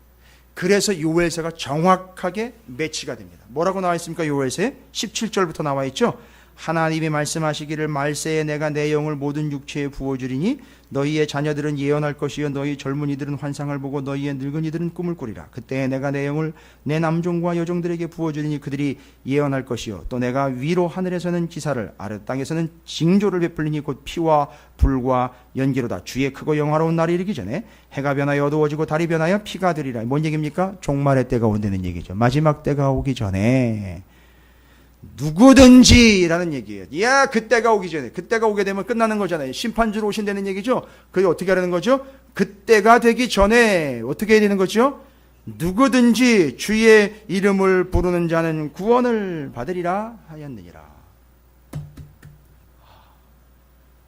그래서 요엘서가 정확하게 매치가 됩니다. 뭐라고 나와 있습니까? 요엘서에 17절부터 나와 있죠. 하나님이 말씀하시기를 말세에 내가 내 영을 모든 육체에 부어주리니 너희의 자녀들은 예언할 것이요 너희 젊은이들은 환상을 보고 너희의 늙은이들은 꿈을 꾸리라. 그때 내가 내 영을 내 남종과 여종들에게 부어주리니 그들이 예언할 것이요 또 내가 위로 하늘에서는 기사를 아래 땅에서는 징조를 베풀리니 곧 피와 불과 연기로다. 주의 크고 영화로운 날이 이르기 전에 해가 변하여 어두워지고 달이 변하여 피가 되리라. 뭔 얘기입니까? 종말의 때가 온다는 얘기죠. 마지막 때가 오기 전에 누구든지라는 얘기예요. 야, 그때가 오기 전에, 그때가 오게 되면 끝나는 거잖아요. 심판주로 오신다는 얘기죠. 그게 어떻게 하라는 거죠? 그때가 되기 전에 어떻게 해야 되는 거죠? 누구든지 주의 이름을 부르는 자는 구원을 받으리라 하였느니라.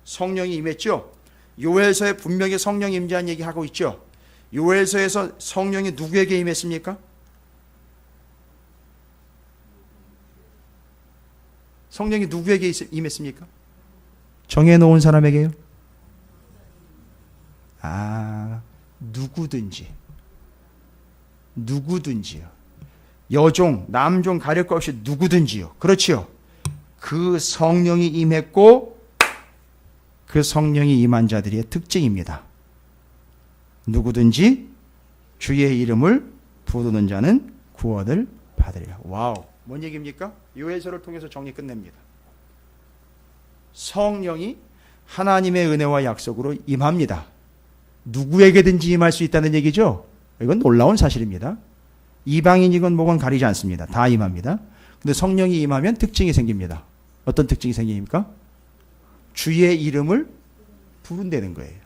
성령이 임했죠. 요엘서에 분명히 성령이 임재한 얘기하고 있죠. 요엘서에서 성령이 누구에게 임했습니까? 성령이 누구에게 임했습니까? 정해놓은 사람에게요? 누구든지요. 여종, 남종 가릴 것 없이 누구든지요. 그렇지요. 그 성령이 임했고 그 성령이 임한 자들의 특징입니다. 누구든지 주의 이름을 부르는 자는 구원을 받으리라. 와우. 뭔 얘기입니까? 요엘서를 통해서 정리 끝냅니다. 성령이 하나님의 은혜와 약속으로 임합니다. 누구에게든지 임할 수 있다는 얘기죠. 이건 놀라운 사실입니다. 이방인이건 뭐건 가리지 않습니다. 다 임합니다. 근데 성령이 임하면 특징이 생깁니다. 어떤 특징이 생깁니까? 주의 이름을 부른다는 거예요.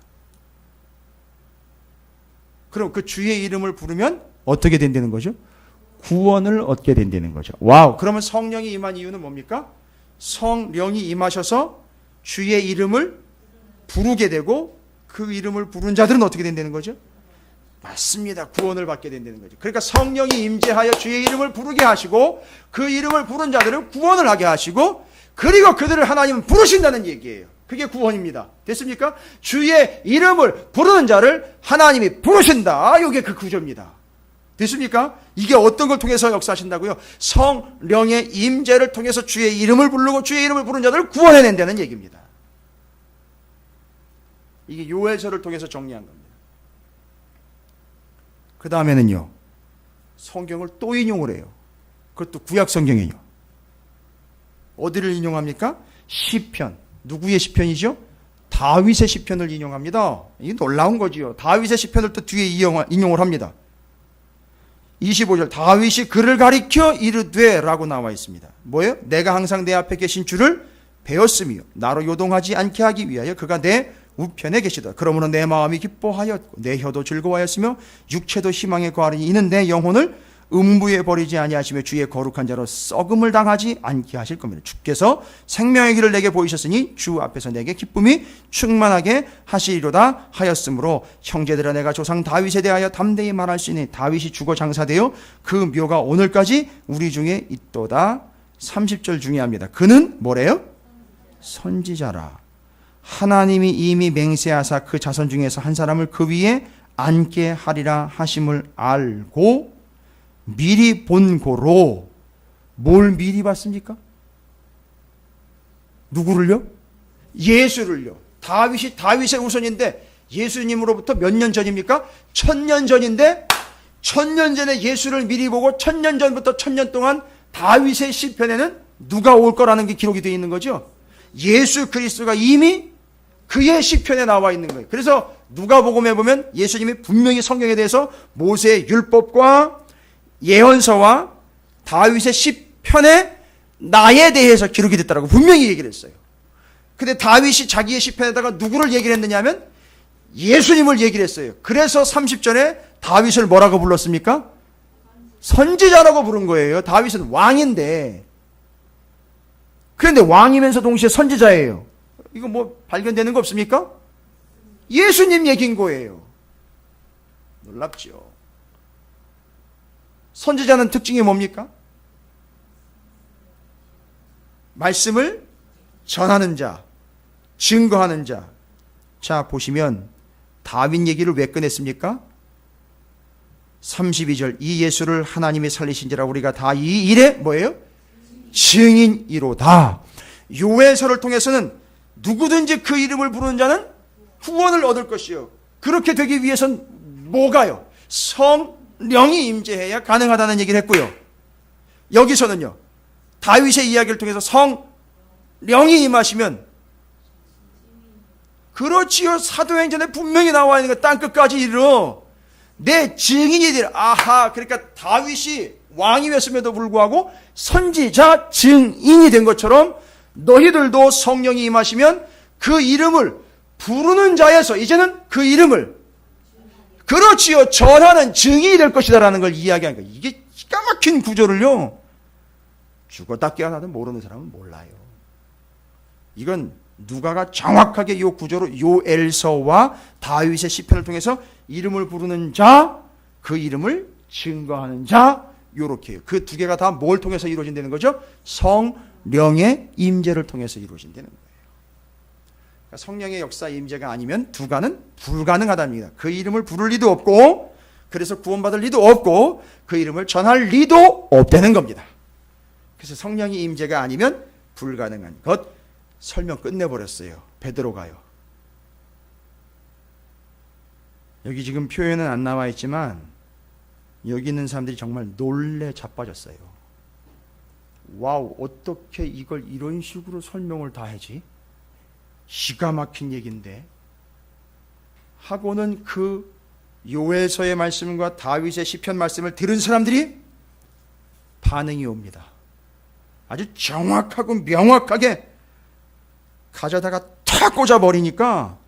그럼 그 주의 이름을 부르면 어떻게 된다는 거죠? 구원을 얻게 된다는 거죠. 와우. 그러면 성령이 임한 이유는 뭡니까? 성령이 임하셔서 주의 이름을 부르게 되고 그 이름을 부른 자들은 어떻게 된다는 거죠? 맞습니다. 구원을 받게 된다는 거죠. 그러니까 성령이 임재하여 주의 이름을 부르게 하시고 그 이름을 부른 자들은 구원을 하게 하시고 그리고 그들을 하나님은 부르신다는 얘기예요. 그게 구원입니다. 됐습니까? 주의 이름을 부르는 자를 하나님이 부르신다. 이게 그 구조입니다. 됐습니까? 이게 어떤 걸 통해서 역사하신다고요? 성령의 임재를 통해서 주의 이름을 부르고 주의 이름을 부른 자들을 구원해낸다는 얘기입니다. 이게 요엘서를 통해서 정리한 겁니다. 그 다음에는요, 성경을 또 인용을 해요. 그것도 구약 성경이에요. 어디를 인용합니까? 시편. 누구의 시편이죠? 다윗의 시편을 인용합니다. 이게 놀라운 거지요. 다윗의 시편을 또 뒤에 인용을 합니다. 25절 다윗이 그를 가리켜 이르되 라고 나와 있습니다. 뭐예요? 내가 항상 내 앞에 계신 주를 배웠으며 나로 요동하지 않게 하기 위하여 그가 내 우편에 계시다. 그러므로 내 마음이 기뻐하였고 내 혀도 즐거워하였으며 육체도 희망에 거하리니 이는 내 영혼을 음부에 버리지 아니하시며 주의 거룩한 자로 썩음을 당하지 않게 하실 겁니다. 주께서 생명의 길을 내게 보이셨으니 주 앞에서 내게 기쁨이 충만하게 하시리로다 하였으므로 형제들아 내가 조상 다윗에 대하여 담대히 말할 수 있니 다윗이 죽어 장사되어 그 묘가 오늘까지 우리 중에 있도다. 30절 중요합니다. 그는 뭐래요? 선지자라. 하나님이 이미 맹세하사 그 자손 중에서 한 사람을 그 위에 앉게 하리라 하심을 알고 미리 본 고로. 뭘 미리 봤습니까? 누구를요? 예수를요. 다윗의 후손인데 예수님으로부터 몇 년 전입니까? 1000년 전인데 1000년 전에 예수를 미리 보고 1000년 전부터 1000년 동안 다윗의 시편에는 누가 올 거라는 게 기록이 되어 있는 거죠. 예수 그리스도가 이미 그의 시편에 나와 있는 거예요. 그래서 누가복음에 보면 예수님이 분명히 성경에 대해서 모세의 율법과 예언서와 다윗의 시편에 나에 대해서 기록이 됐다고 분명히 얘기를 했어요. 근데 다윗이 자기의 시편에다가 누구를 얘기를 했느냐 하면 예수님을 얘기를 했어요. 그래서 30절에 다윗을 뭐라고 불렀습니까? 선지자라고 부른 거예요. 다윗은 왕인데. 그런데 왕이면서 동시에 선지자예요. 이거 뭐 발견되는 거 없습니까? 예수님 얘기인 거예요. 놀랍죠. 선지자는 특징이 뭡니까? 말씀을 전하는 자, 증거하는 자. 자, 보시면 다윗 얘기를 왜 꺼냈습니까? 32절, 이 예수를 하나님이 살리신지라 우리가 다 이 일에 뭐예요? 증인이로다. 요엘서를 통해서는 누구든지 그 이름을 부르는 자는 구원을 얻을 것이요. 그렇게 되기 위해선 뭐가요? 성령이 임재해야 가능하다는 얘기를 했고요. 여기서는요, 다윗의 이야기를 통해서 성령이 임하시면, 그렇지요. 사도행전에 분명히 나와 있는 거 땅끝까지 이르러 내 증인이 되라. 아하, 그러니까 다윗이 왕이었음에도 불구하고 선지자 증인이 된 것처럼 너희들도 성령이 임하시면 그 이름을 부르는 자에서 이제는 그 이름을, 그렇지요, 전하는 증인이 될 것이다라는 걸 이야기하는 거예요. 이게 기가 막힌 구조를요, 죽었다 깨어나도 모르는 사람은 몰라요. 이건 누가가 정확하게 이 구조로 요엘서와 다윗의 시편을 통해서 이름을 부르는 자, 그 이름을 증거하는 자, 요렇게 그 두 개가 다 뭘 통해서 이루어진다는 거죠? 성령의 임재를 통해서 이루어진다는 거예요. 그러니까 성령의 역사 임재가 아니면 두가는 불가능하답니다. 그 이름을 부를 리도 없고, 그래서 구원받을 리도 없고, 그 이름을 전할 리도 없다는 겁니다. 그래서 성령의 임재가 아니면 불가능한 것. 설명 끝내버렸어요. 베드로가요. 여기 지금 표현은 안 나와 있지만 여기 있는 사람들이 정말 놀래 자빠졌어요. 와우, 어떻게 이걸 이런 식으로 설명을 다 하지? 기가 막힌 얘기인데 하고는 그 요엘서의 말씀과 다윗의 시편 말씀을 들은 사람들이 반응이 옵니다. 아주 정확하고 명확하게 가져다가 탁 꽂아버리니까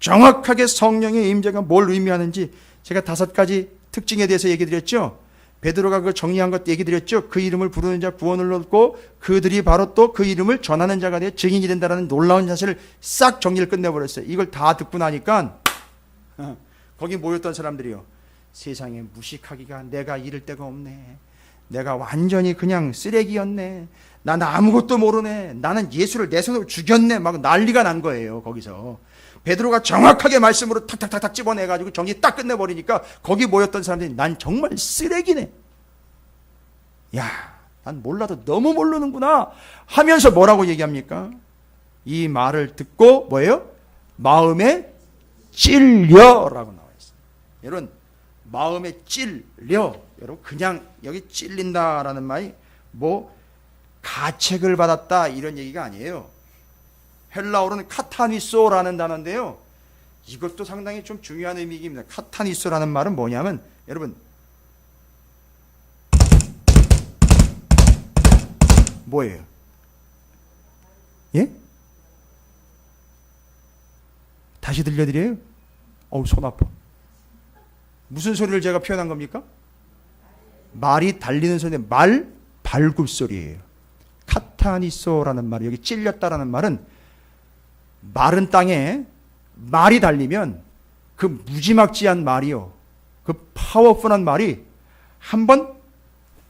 정확하게 성령의 임재가 뭘 의미하는지 제가 5가지 특징에 대해서 얘기 드렸죠. 베드로가 그 정리한 것 얘기 드렸죠. 그 이름을 부르는 자 구원을 얻고 그들이 바로 또 그 이름을 전하는 자가 되어 증인이 된다는 놀라운 사실을 싹 정리를 끝내버렸어요. 이걸 다 듣고 나니까 거기 모였던 사람들이요, 세상에 무식하기가 내가 이를 데가 없네. 내가 완전히 그냥 쓰레기였네. 난 아무것도 모르네. 나는 예수를 내 손으로 죽였네. 막 난리가 난 거예요. 거기서 베드로가 정확하게 말씀으로 탁탁탁탁 집어내가지고 정리 딱 끝내버리니까 거기 모였던 사람들이 난 정말 쓰레기네. 야, 난 몰라도 너무 모르는구나 하면서 뭐라고 얘기합니까? 이 말을 듣고 뭐예요? 마음에 찔려라고 나와 있어요. 여러분, 마음에 찔려, 여러분 그냥 여기 찔린다라는 말이 뭐 가책을 받았다 이런 얘기가 아니에요. 헬라어로는 카타니소라는 단어인데요, 이것도 상당히 좀 중요한 의미입니다. 카타니소라는 말은 뭐냐면, 여러분 뭐예요? 예? 다시 들려드려요? 어우, 손 아파. 무슨 소리를 제가 표현한 겁니까? 말이 달리는 소리인데 말 발굽소리예요. 카타니소라는 말, 여기 찔렸다라는 말은 마른 땅에 말이 달리면 그 무지막지한 말이요, 그 파워풀한 말이 한번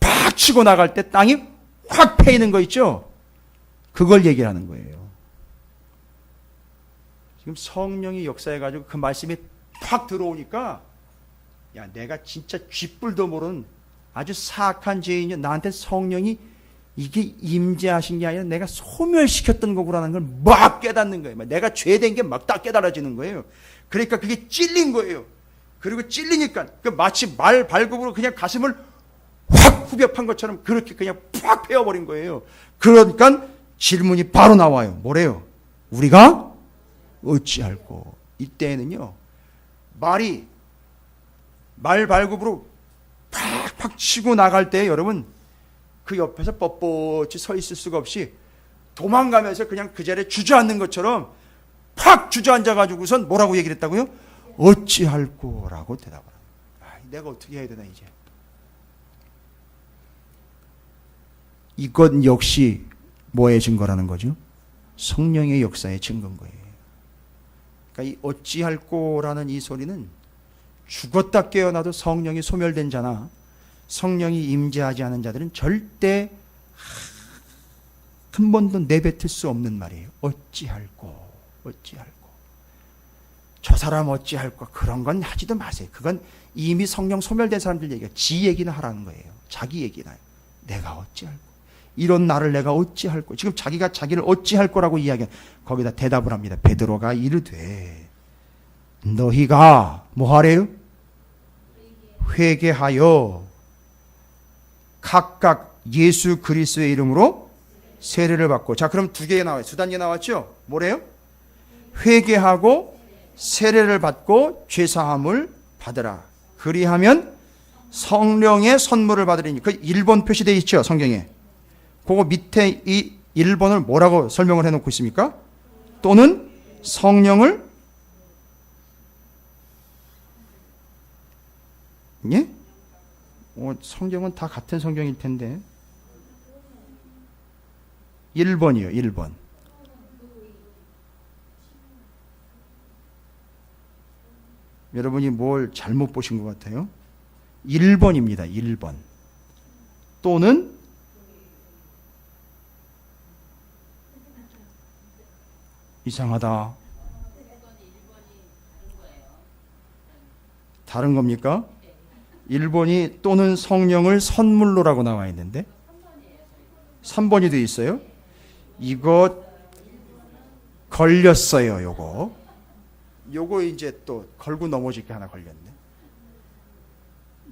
팍 치고 나갈 때 땅이 확 패이는 거 있죠? 그걸 얘기하는 거예요. 지금 성령이 역사해가지고 그 말씀이 팍 들어오니까 야, 내가 진짜 쥐뿔도 모르는 아주 사악한 죄인이 나한테 성령이 이게 임재하신 게 아니라 내가 소멸시켰던 거구라는 걸 막 깨닫는 거예요. 내가 죄된 게 막 딱 깨달아지는 거예요. 그러니까 그게 찔린 거예요. 그리고 찔리니까 그 마치 말 발굽으로 그냥 가슴을 확 후벼판 것처럼 그렇게 그냥 팍 베어버린 거예요. 그러니까 질문이 바로 나와요. 뭐래요? 우리가 어찌할꼬? 이때에는요, 말이 말 발굽으로 팍팍 치고 나갈 때 여러분 그 옆에서 뻣뻣이 서 있을 수가 없이 도망가면서 그냥 그 자리에 주저앉는 것처럼 팍 주저앉아가지고선 뭐라고 얘기를 했다고요? 어찌할꼬라고 대답을 합니다. 내가 어떻게 해야 되나 이제. 이것 역시 뭐의 증거라는 거죠? 성령의 역사의 증거인 거예요. 그러니까 이 어찌할꼬라는 이 소리는 죽었다 깨어나도 성령이 소멸된 자나 성령이 임재하지 않은 자들은 절대 한 번도 내뱉을 수 없는 말이에요. 어찌할꼬, 어찌할꼬. 저 사람 어찌할꼬. 그런 건 하지도 마세요. 그건 이미 성령 소멸된 사람들 얘기가 지 얘기나 하라는 거예요. 자기 얘기나. 내가 어찌할꼬. 이런 나를 내가 어찌할꼬. 지금 자기가 자기를 어찌할꼬라고 이야기한 거기다 대답을 합니다. 베드로가 이르되 너희가 뭐 하래요? 회개하여 각각 예수 그리스도의 이름으로 세례를 받고. 자, 그럼 두 개 나와요. 두 단계 나왔죠? 뭐래요? 회개하고 세례를 받고 죄사함을 받으라. 그리하면 성령의 선물을 받으리니. 그 1번 표시되어 있죠, 성경에. 그거 밑에 이 1번을 뭐라고 설명을 해놓고 있습니까? 또는 성령을, 예? 성경은 다 같은 성경일 텐데. 1번이요, 1번. 여러분이 뭘 잘못 보신 것 같아요? 1번입니다, 1번. 또는 이상하다. 다른 겁니까? 1번이 또는 성령을 선물로라고 나와 있는데 3번이 돼 있어요. 이거 걸렸어요. 요거 이제 또 걸고 넘어질 게 하나 걸렸네.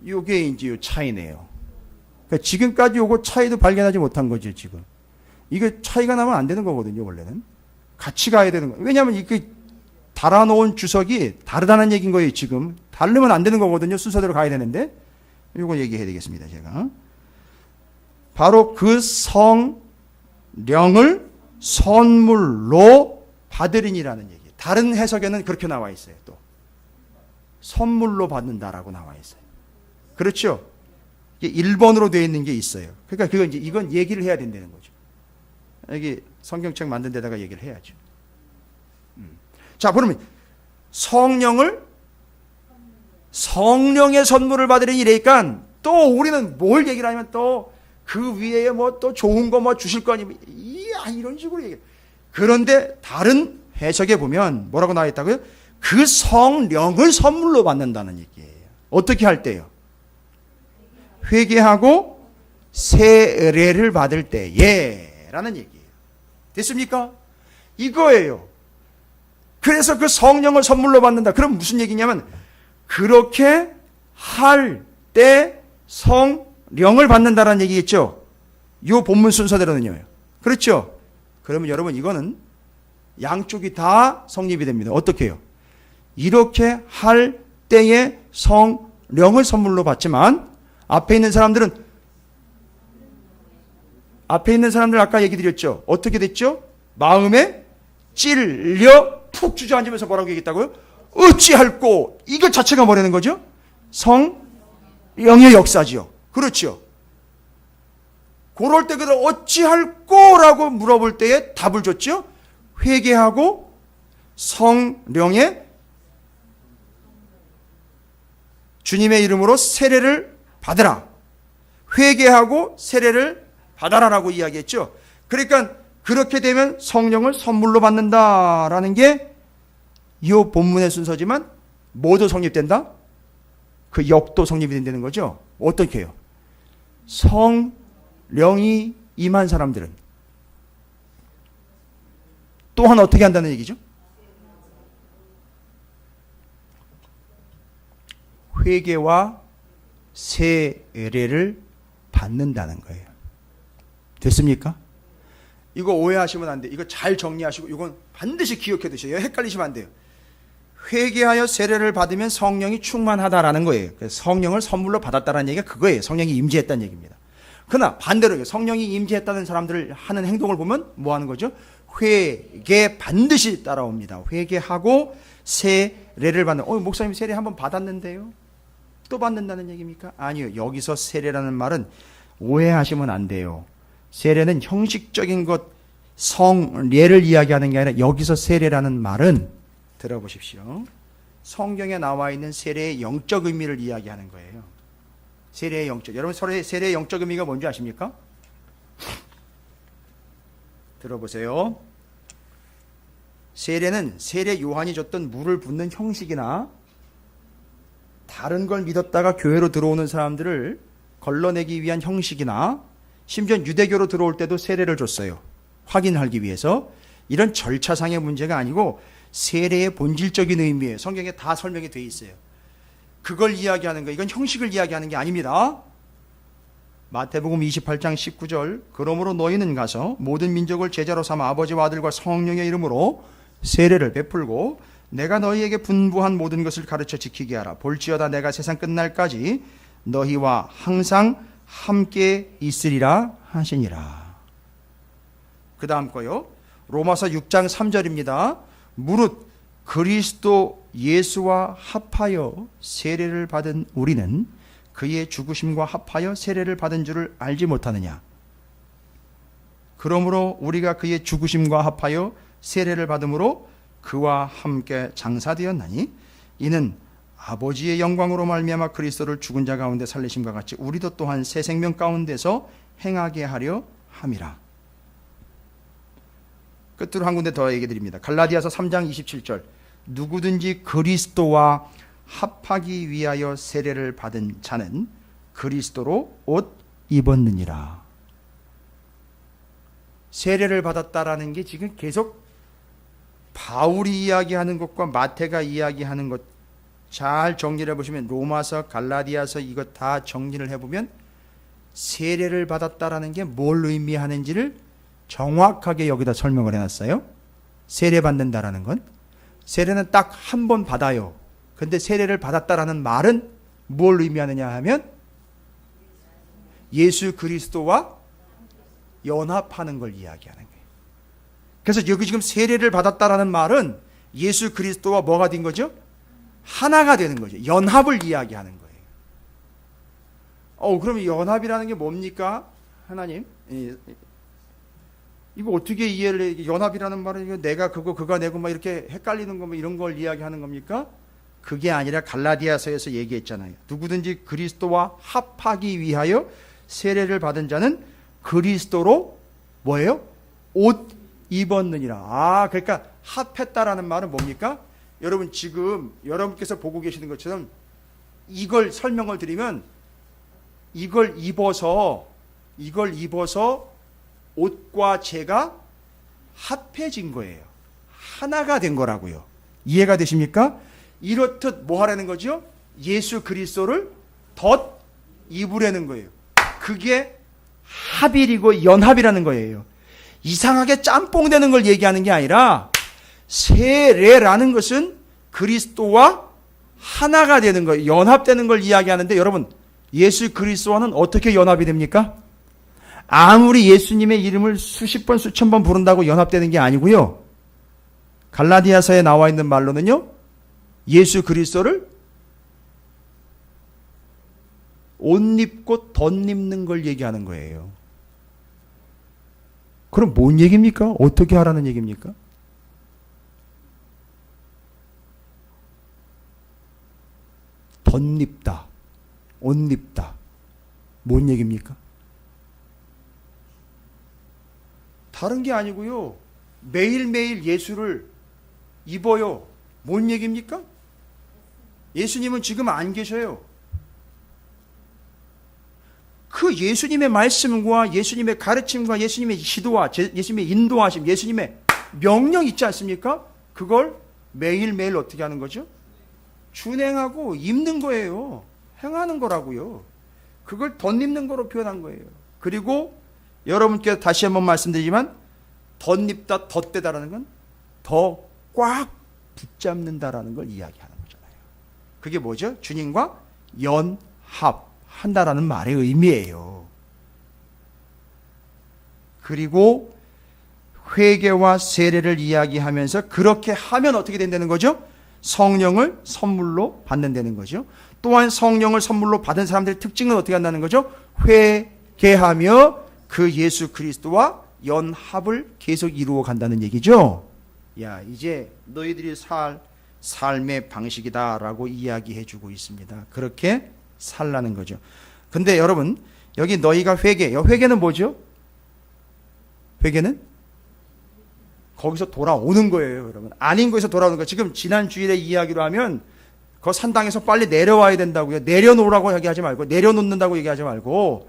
요게 이제 요 차이네요. 그러니까 지금까지 요거 차이도 발견하지 못한 거죠, 지금. 이게 차이가 나면 안 되는 거거든요, 원래는. 같이 가야 되는 거예요. 왜냐하면 이게 달아놓은 주석이 다르다는 얘기인 거예요, 지금. 다르면 안 되는 거거든요. 순서대로 가야 되는데. 이거 얘기해야 되겠습니다, 제가. 바로 그 성령을 선물로 받으리니라는 얘기예요. 다른 해석에는 그렇게 나와 있어요, 또. 선물로 받는다라고 나와 있어요. 그렇죠? 1번으로 되어 있는 게 있어요. 그러니까 이건 얘기를 해야 된다는 거죠. 여기 성경책 만든 데다가 얘기를 해야죠. 자, 그러면 성령의 선물을 받으려니 이래니까 또 우리는 뭘 얘기를 하냐면 또 그 위에 뭐 또 좋은 거 뭐 주실 거 아니면 이런 식으로 얘기해요. 그런데 다른 해석에 보면 뭐라고 나와 있다고요? 그 성령을 선물로 받는다는 얘기예요. 어떻게 할 때요? 회개하고 세례를 받을 때에 라는 얘기예요. 됐습니까? 이거예요. 그래서 그 성령을 선물로 받는다. 그럼 무슨 얘기냐면 그렇게 할 때 성령을 받는다라는 얘기겠죠. 이 본문 순서대로는요. 그렇죠? 그러면 여러분 이거는 양쪽이 다 성립이 됩니다. 어떻게 해요? 이렇게 할 때에 성령을 선물로 받지만 앞에 있는 사람들 아까 얘기 드렸죠. 어떻게 됐죠? 마음에 찔려 푹 주저앉으면서 뭐라고 얘기했다고요? 어찌할꼬. 이거 자체가 뭐라는 거죠? 성령의 역사지요. 그렇죠. 그럴 때 그들 어찌할꼬라고 물어볼 때에 답을 줬죠. 회개하고 성령의 주님의 이름으로 세례를 받으라. 회개하고 세례를 받아라라고 이야기했죠. 그러니까 그렇게 되면 성령을 선물로 받는다라는 게 이 본문의 순서지만 뭐도 성립된다? 그 역도 성립이 된다는 거죠. 어떻게 해요? 성령이 임한 사람들은 또한 어떻게 한다는 얘기죠? 회개와 세례를 받는다는 거예요. 됐습니까? 이거 오해하시면 안 돼요. 이거 잘 정리하시고 이건 반드시 기억해 두셔요. 헷갈리시면 안 돼요. 회개하여 세례를 받으면 성령이 충만하다라는 거예요. 그래서 성령을 선물로 받았다는 얘기가 그거예요. 성령이 임재했다는 얘기입니다. 그러나 반대로 성령이 임재했다는 사람들을 하는 행동을 보면 뭐 하는 거죠? 회개 반드시 따라옵니다. 회개하고 세례를 받는. 목사님 세례 한번 받았는데요. 또 받는다는 얘기입니까? 아니요. 여기서 세례라는 말은 오해하시면 안 돼요. 세례는 형식적인 것, 성례를 이야기하는 게 아니라 여기서 세례라는 말은 들어보십시오. 성경에 나와 있는 세례의 영적 의미를 이야기하는 거예요. 세례의 영적. 여러분 세례의 영적 의미가 뭔지 아십니까? 들어보세요. 세례는 세례 요한이 줬던 물을 붓는 형식이나 다른 걸 믿었다가 교회로 들어오는 사람들을 걸러내기 위한 형식이나 심지어 유대교로 들어올 때도 세례를 줬어요. 확인하기 위해서. 이런 절차상의 문제가 아니고 세례의 본질적인 의미예요. 성경에 다 설명이 되어 있어요. 그걸 이야기하는 거, 이건 형식을 이야기하는 게 아닙니다. 마태복음 28장 19절 그러므로 너희는 가서 모든 민족을 제자로 삼아 아버지와 아들과 성령의 이름으로 세례를 베풀고 내가 너희에게 분부한 모든 것을 가르쳐 지키게 하라. 볼지어다 내가 세상 끝날까지 너희와 항상 함께 있으리라 하시니라. 그 다음 거요. 로마서 6장 3절입니다. 무릇 그리스도 예수와 합하여 세례를 받은 우리는 그의 죽으심과 합하여 세례를 받은 줄을 알지 못하느냐. 그러므로 우리가 그의 죽으심과 합하여 세례를 받음으로 그와 함께 장사되었나니 이는 아버지의 영광으로 말미암아 그리스도를 죽은 자 가운데 살리심과 같이 우리도 또한 새 생명 가운데서 행하게 하려 함이라. 끝으로 한 군데 더 얘기 드립니다. 갈라디아서 3장 27절 누구든지 그리스도와 합하기 위하여 세례를 받은 자는 그리스도로 옷 입었느니라. 세례를 받았다라는 게 지금 계속 바울이 이야기하는 것과 마태가 이야기하는 것 잘 정리를 해보시면 로마서, 갈라디아서 이거 다 정리를 해보면 세례를 받았다라는 게 뭘 의미하는지를 정확하게 여기다 설명을 해놨어요. 세례 받는다라는 건 세례는 딱 한 번 받아요. 근데 세례를 받았다라는 말은 뭘 의미하느냐 하면 예수 그리스도와 연합하는 걸 이야기하는 거예요. 그래서 여기 지금 세례를 받았다라는 말은 예수 그리스도와 뭐가 된 거죠? 하나가 되는 거죠. 연합을 이야기하는 거예요. 그러면 연합이라는 게 뭡니까? 하나님, 이거 어떻게 이해를 해? 연합이라는 말은 내가 그거 그가 내고 막 이렇게 헷갈리는 거 뭐 이런 걸 이야기하는 겁니까? 그게 아니라 갈라디아서에서 얘기했잖아요. 누구든지 그리스도와 합하기 위하여 세례를 받은 자는 그리스도로 뭐예요? 옷 입었느니라. 그러니까 합했다라는 말은 뭡니까? 여러분 지금 여러분께서 보고 계시는 것처럼 이걸 설명을 드리면 이걸 입어서 옷과 제가 합해진 거예요. 하나가 된 거라고요. 이해가 되십니까? 이렇듯 뭐 하라는 거죠? 예수 그리스도를 덧 입으라는 거예요. 그게 합일이고 연합이라는 거예요. 이상하게 짬뽕 되는 걸 얘기하는 게 아니라 세례라는 것은 그리스도와 하나가 되는 거예요. 연합되는 걸 이야기하는데 여러분 예수 그리스도와는 어떻게 연합이 됩니까? 아무리 예수님의 이름을 수십 번 수천 번 부른다고 연합되는 게 아니고요. 갈라디아서에 나와 있는 말로는요. 예수 그리스도를 옷 입고 덧입는 걸 얘기하는 거예요. 그럼 뭔 얘기입니까? 어떻게 하라는 얘기입니까? 덧입다, 옷 입다. 뭔 얘기입니까? 다른 게 아니고요. 매일매일 예수를 입어요. 뭔 얘기입니까? 예수님은 지금 안 계셔요. 그 예수님의 말씀과 예수님의 가르침과 예수님의 지도와 예수님의 인도하심, 예수님의 명령 있지 않습니까? 그걸 매일매일 어떻게 하는 거죠? 준행하고 입는 거예요. 행하는 거라고요. 그걸 덧입는 거로 표현한 거예요. 그리고 여러분께 다시 한번 말씀드리지만 덧입다, 덧대다라는 건 더 꽉 붙잡는다라는 걸 이야기하는 거잖아요. 그게 뭐죠? 주님과 연합한다라는 말의 의미예요. 그리고 회개와 세례를 이야기하면서 그렇게 하면 어떻게 된다는 거죠? 성령을 선물로 받는다는 거죠. 또한 성령을 선물로 받은 사람들의 특징은 어떻게 한다는 거죠? 회개하며 그 예수 그리스도와 연합을 계속 이루어 간다는 얘기죠. 야, 이제 너희들이 살 삶의 방식이다라고 이야기해 주고 있습니다. 그렇게 살라는 거죠. 근데 여러분, 여기 너희가 회개는 뭐죠? 회개는 거기서 돌아오는 거예요, 여러분. 아닌 거에서 돌아오는 거예요. 지금 지난 주일에 이야기로 하면 그 산당에서 빨리 내려와야 된다고요. 내려놓으라고 얘기하지 말고, 내려놓는다고 얘기하지 말고,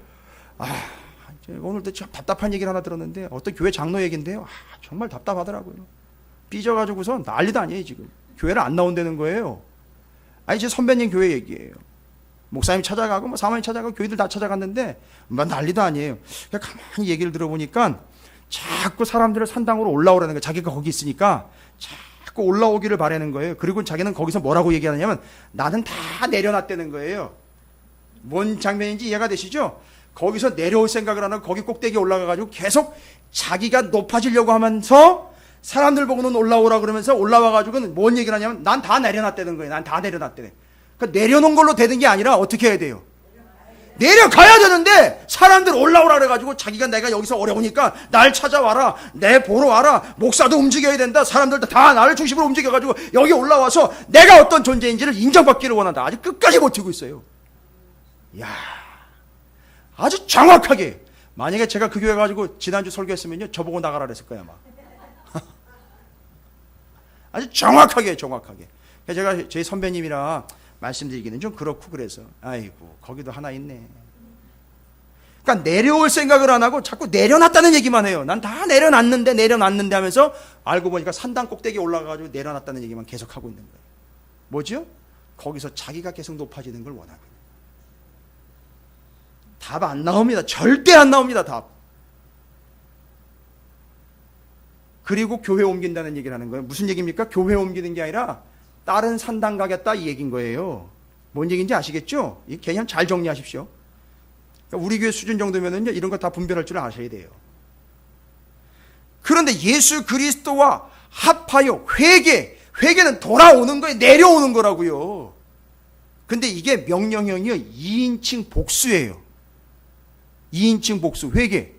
오늘도 참 답답한 얘기를 하나 들었는데, 어떤 교회 장로 얘기인데요. 정말 답답하더라고요. 삐져가지고서 난리도 아니에요, 지금. 교회를 안 나온다는 거예요. 아니, 제 선배님 교회 얘기예요. 목사님 찾아가고, 사모님 찾아가고, 교회들 다 찾아갔는데, 난리도 아니에요. 그냥 가만히 얘기를 들어보니까, 자꾸 사람들을 산당으로 올라오라는 거예요. 자기가 거기 있으니까, 자꾸 올라오기를 바라는 거예요. 그리고 자기는 거기서 뭐라고 얘기하냐면, 나는 다 내려놨다는 거예요. 뭔 장면인지 이해가 되시죠? 거기서 내려올 생각을 하는 거기 꼭대기에 올라가가지고 계속 자기가 높아지려고 하면서 사람들 보고는 올라오라 그러면서 올라와가지고는 뭔 얘기를 하냐면 난 다 내려놨다는 거예요. 난 다 내려놨다네. 그러니까 내려놓은 걸로 되는 게 아니라 어떻게 해야 돼요? 내려가야 되는데 사람들 올라오라 그래가지고 자기가 내가 여기서 어려우니까 날 찾아와라. 내 보러 와라. 목사도 움직여야 된다. 사람들도 다 나를 중심으로 움직여가지고 여기 올라와서 내가 어떤 존재인지를 인정받기를 원한다. 아직 끝까지 버티고 있어요. 이야, 아주 정확하게. 만약에 제가 그 교회 가지고 지난주 설교했으면요 저보고 나가라 그랬을 거야 아마. 아주 정확하게. 제가 제 선배님이라 말씀드리기는 좀 그렇고 그래서 아이고 거기도 하나 있네. 그러니까 내려올 생각을 안 하고 자꾸 내려놨다는 얘기만 해요. 난 다 내려놨는데 하면서 알고 보니까 산당 꼭대기에 올라가가지고 내려놨다는 얘기만 계속 하고 있는 거예요. 뭐죠? 거기서 자기가 계속 높아지는 걸 원하고 있는 거예요. 답 안 나옵니다. 절대 안 나옵니다. 답. 그리고 교회 옮긴다는 얘기를 하는 거예요. 무슨 얘기입니까? 교회 옮기는 게 아니라 다른 산당 가겠다 이 얘기인 거예요. 뭔 얘기인지 아시겠죠? 이 개념 잘 정리하십시오. 그러니까 우리 교회 수준 정도면은요 이런 거 다 분별할 줄 아셔야 돼요. 그런데 예수 그리스도와 합하여 회개는 돌아오는 거예요. 내려오는 거라고요. 근데 이게 명령형이요 2인칭 복수예요. 2인칭 복수, 회개.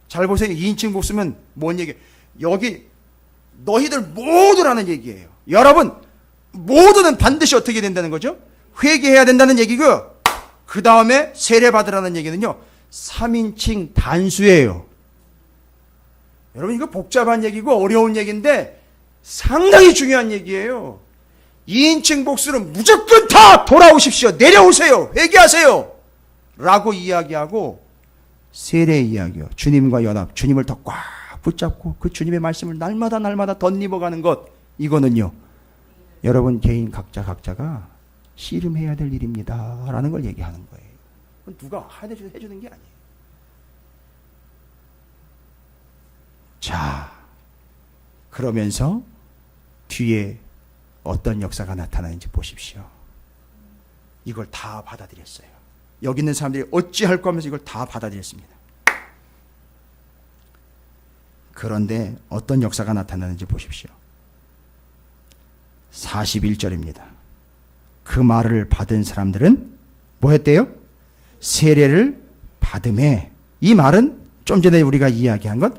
잘 보세요. 2인칭 복수면 뭔 얘기예요? 여기 너희들 모두라는 얘기예요. 여러분 모두는 반드시 어떻게 된다는 거죠? 회개해야 된다는 얘기고, 그 다음에 세례 받으라는 얘기는요 3인칭 단수예요. 여러분 이거 복잡한 얘기고 어려운 얘기인데 상당히 중요한 얘기예요. 2인칭 복수는 무조건 다 돌아오십시오. 내려오세요. 회개하세요. 라고 이야기하고, 세례 이야기요. 주님과 연합, 주님을 더 꽉 붙잡고 그 주님의 말씀을 날마다 덧입어가는 것, 이거는요 여러분 개인 각자가 씨름해야 될 일입니다 라는 걸 얘기하는 거예요. 누가 해주는 게 아니에요. 자, 그러면서 뒤에 어떤 역사가 나타나는지 보십시오. 이걸 다 받아들였어요. 여기 있는 사람들이 어찌할까 하면서 이걸 다 받아들였습니다. 그런데 어떤 역사가 나타나는지 보십시오. 41절입니다. 그 말을 받은 사람들은 뭐 했대요? 세례를 받음에. 이 말은 좀 전에 우리가 이야기한 것,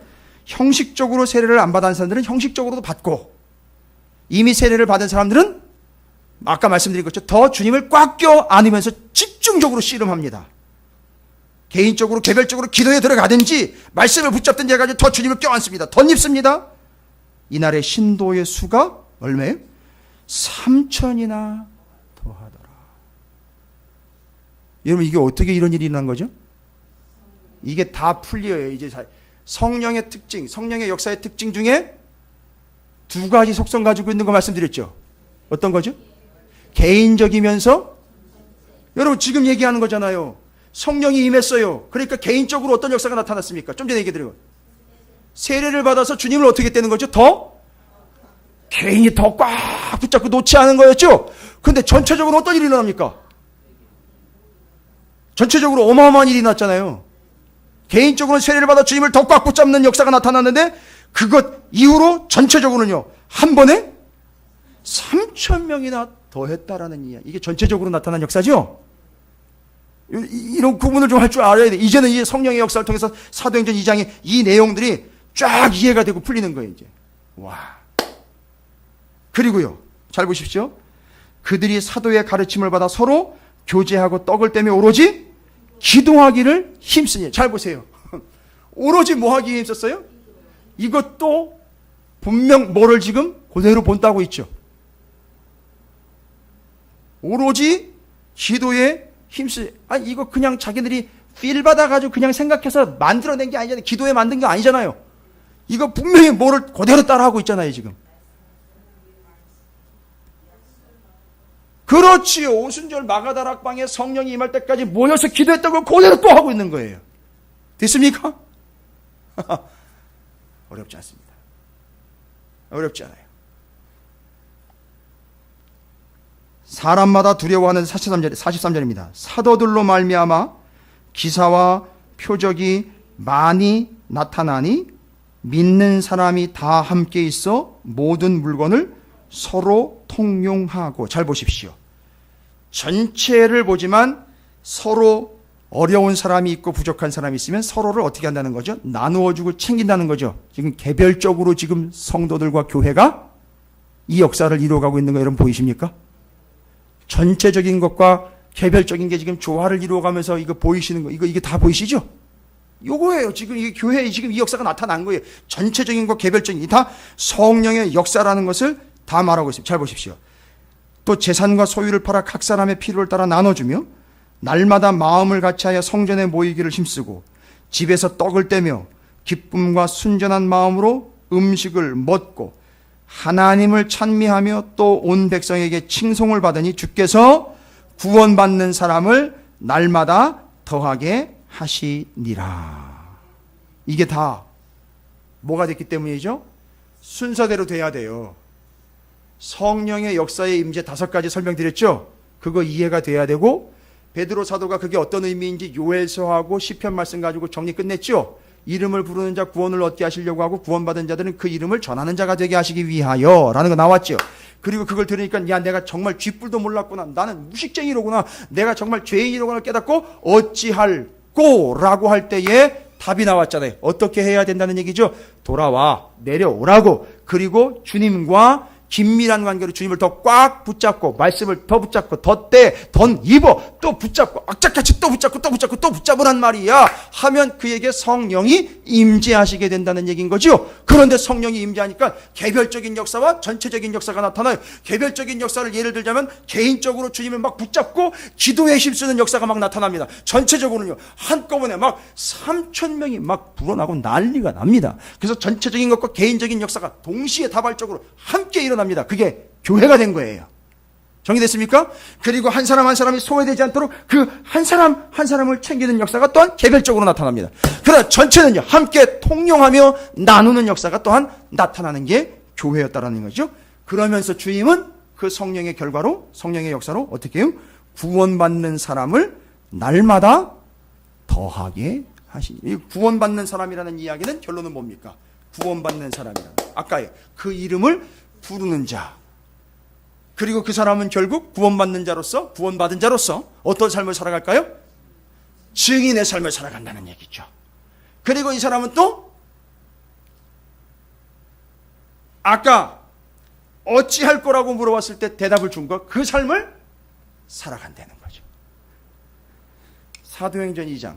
형식적으로 세례를 안 받은 사람들은 형식적으로도 받고, 이미 세례를 받은 사람들은 아까 말씀드린 것처럼 더 주님을 꽉 껴 안으면서 집중적으로 씨름합니다. 개인적으로 개별적으로 기도에 들어가든지 말씀을 붙잡든지 해가지고 더 주님을 껴안습니다. 덧입습니다. 이날의 신도의 수가 얼마예요? 3천이나 더하더라. 여러분 이게 어떻게 이런 일이 일어난 거죠? 이게 다 풀려요. 이제 성령의 특징, 성령의 역사의 특징 중에 두 가지 속성 가지고 있는 거 말씀드렸죠. 어떤 거죠? 개인적이면서, 여러분 지금 얘기하는 거잖아요. 성령이 임했어요. 그러니까 개인적으로 어떤 역사가 나타났습니까? 좀 전에 얘기 드리고 세례를 받아서 주님을 어떻게 되는 거죠? 더 개인이 더 꽉 붙잡고 놓지 않은 거였죠. 근데 전체적으로 어떤 일이 일어납니까? 전체적으로 어마어마한 일이 났잖아요. 개인적으로 세례를 받아 주님을 더 꽉 붙잡는 역사가 나타났는데 그것 이후로 전체적으로는요, 한 번에 3,000명이나 더했다라는 이야기. 이게 전체적으로 나타난 역사죠. 이런 구분을 좀 할 줄 알아야 돼. 이제는 이 성령의 역사를 통해서 사도행전 2장의 이 내용들이 쫙 이해가 되고 풀리는 거예요. 이제 와. 그리고요, 잘 보십시오. 그들이 사도의 가르침을 받아 서로 교제하고 떡을 떼며 오로지 기도하기를 힘쓰니. 잘 보세요. 오로지 뭐 하기에 힘썼어요? 이것도 분명 뭐를 지금 그대로 본다고 있죠. 오로지 기도에 힘쓰. 아니 이거 그냥 자기들이 필 받아가지고 그냥 생각해서 만들어낸 게 아니잖아요. 기도에 만든 게 아니잖아요. 이거 분명히 뭐를 그대로 따라하고 있잖아요 지금. 그렇지요. 오순절 마가다락방에 성령이 임할 때까지 모여서 기도했던 걸 그대로 또 하고 있는 거예요. 됐습니까? 어렵지 않습니다. 어렵지 않아요. 사람마다 두려워하는 43절입니다. 사도들로 말미암아 기사와 표적이 많이 나타나니 믿는 사람이 다 함께 있어 모든 물건을 서로 통용하고. 잘 보십시오. 전체를 보지만 서로 어려운 사람이 있고 부족한 사람이 있으면 서로를 어떻게 한다는 거죠? 나누어주고 챙긴다는 거죠. 지금 개별적으로 지금 성도들과 교회가 이 역사를 이루어가고 있는 거 여러분 보이십니까? 전체적인 것과 개별적인 게 지금 조화를 이루어가면서 이거 보이시는 거, 이게 다 보이시죠? 요거예요. 지금 이 교회에 지금 이 역사가 나타난 거예요. 전체적인 것, 개별적인 다 성령의 역사라는 것을 다 말하고 있습니다. 잘 보십시오. 또 재산과 소유를 팔아 각 사람의 필요를 따라 나눠주며 날마다 마음을 같이하여 성전에 모이기를 힘쓰고 집에서 떡을 떼며 기쁨과 순전한 마음으로 음식을 먹고 하나님을 찬미하며 또 온 백성에게 칭송을 받으니 주께서 구원받는 사람을 날마다 더하게 하시니라. 이게 다 뭐가 됐기 때문이죠? 순서대로 돼야 돼요. 성령의 역사의 임재 5가지 설명드렸죠? 그거 이해가 돼야 되고, 베드로 사도가 그게 어떤 의미인지 요엘서하고 시편 말씀 가지고 정리 끝냈죠? 이름을 부르는 자 구원을 얻게 하시려고 하고 구원받은 자들은 그 이름을 전하는 자가 되게 하시기 위하여 라는 거 나왔죠. 그리고 그걸 들으니까 야 내가 정말 쥐뿔도 몰랐구나. 나는 무식쟁이로구나. 내가 정말 죄인이로구나 깨닫고 어찌할꼬 라고 할 때에 답이 나왔잖아요. 어떻게 해야 된다는 얘기죠? 돌아와 내려오라고. 그리고 주님과 긴밀한 관계로 주님을 더 꽉 붙잡고 말씀을 더 붙잡고 더 입어 또 붙잡고 악착같이 또 붙잡으란 말이야 하면 그에게 성령이 임재하시게 된다는 얘기인 거죠. 그런데 성령이 임재하니까 개별적인 역사와 전체적인 역사가 나타나요. 개별적인 역사를 예를 들자면 개인적으로 주님을 막 붙잡고 기도에 힘쓰는 역사가 막 나타납니다. 전체적으로는요 한꺼번에 막 3,000명이 막 불어나고 난리가 납니다. 그래서 전체적인 것과 개인적인 역사가 동시에 다발적으로 함께 일어납니다. 그게 교회가 된 거예요. 정리됐습니까? 그리고 한 사람 한 사람이 소외되지 않도록 그 한 사람 한 사람을 챙기는 역사가 또한 개별적으로 나타납니다. 그러나 전체는요 함께 통용하며 나누는 역사가 또한 나타나는 게 교회였다라는 거죠. 그러면서 주님은 그 성령의 결과로 성령의 역사로 어떻게 해요? 구원받는 사람을 날마다 더하게 하시니. 이 구원받는 사람이라는 이야기는 결론은 뭡니까? 구원받는 사람이라는 아까요 그 이름을 부르는 자. 그리고 그 사람은 결국 구원받는 자로서 구원받은 자로서 어떤 삶을 살아갈까요? 증인의 삶을 살아간다는 얘기죠. 그리고 이 사람은 또 아까 어찌할 거라고 물어봤을 때 대답을 준 거 그 삶을 살아간다는 거죠. 사도행전 2장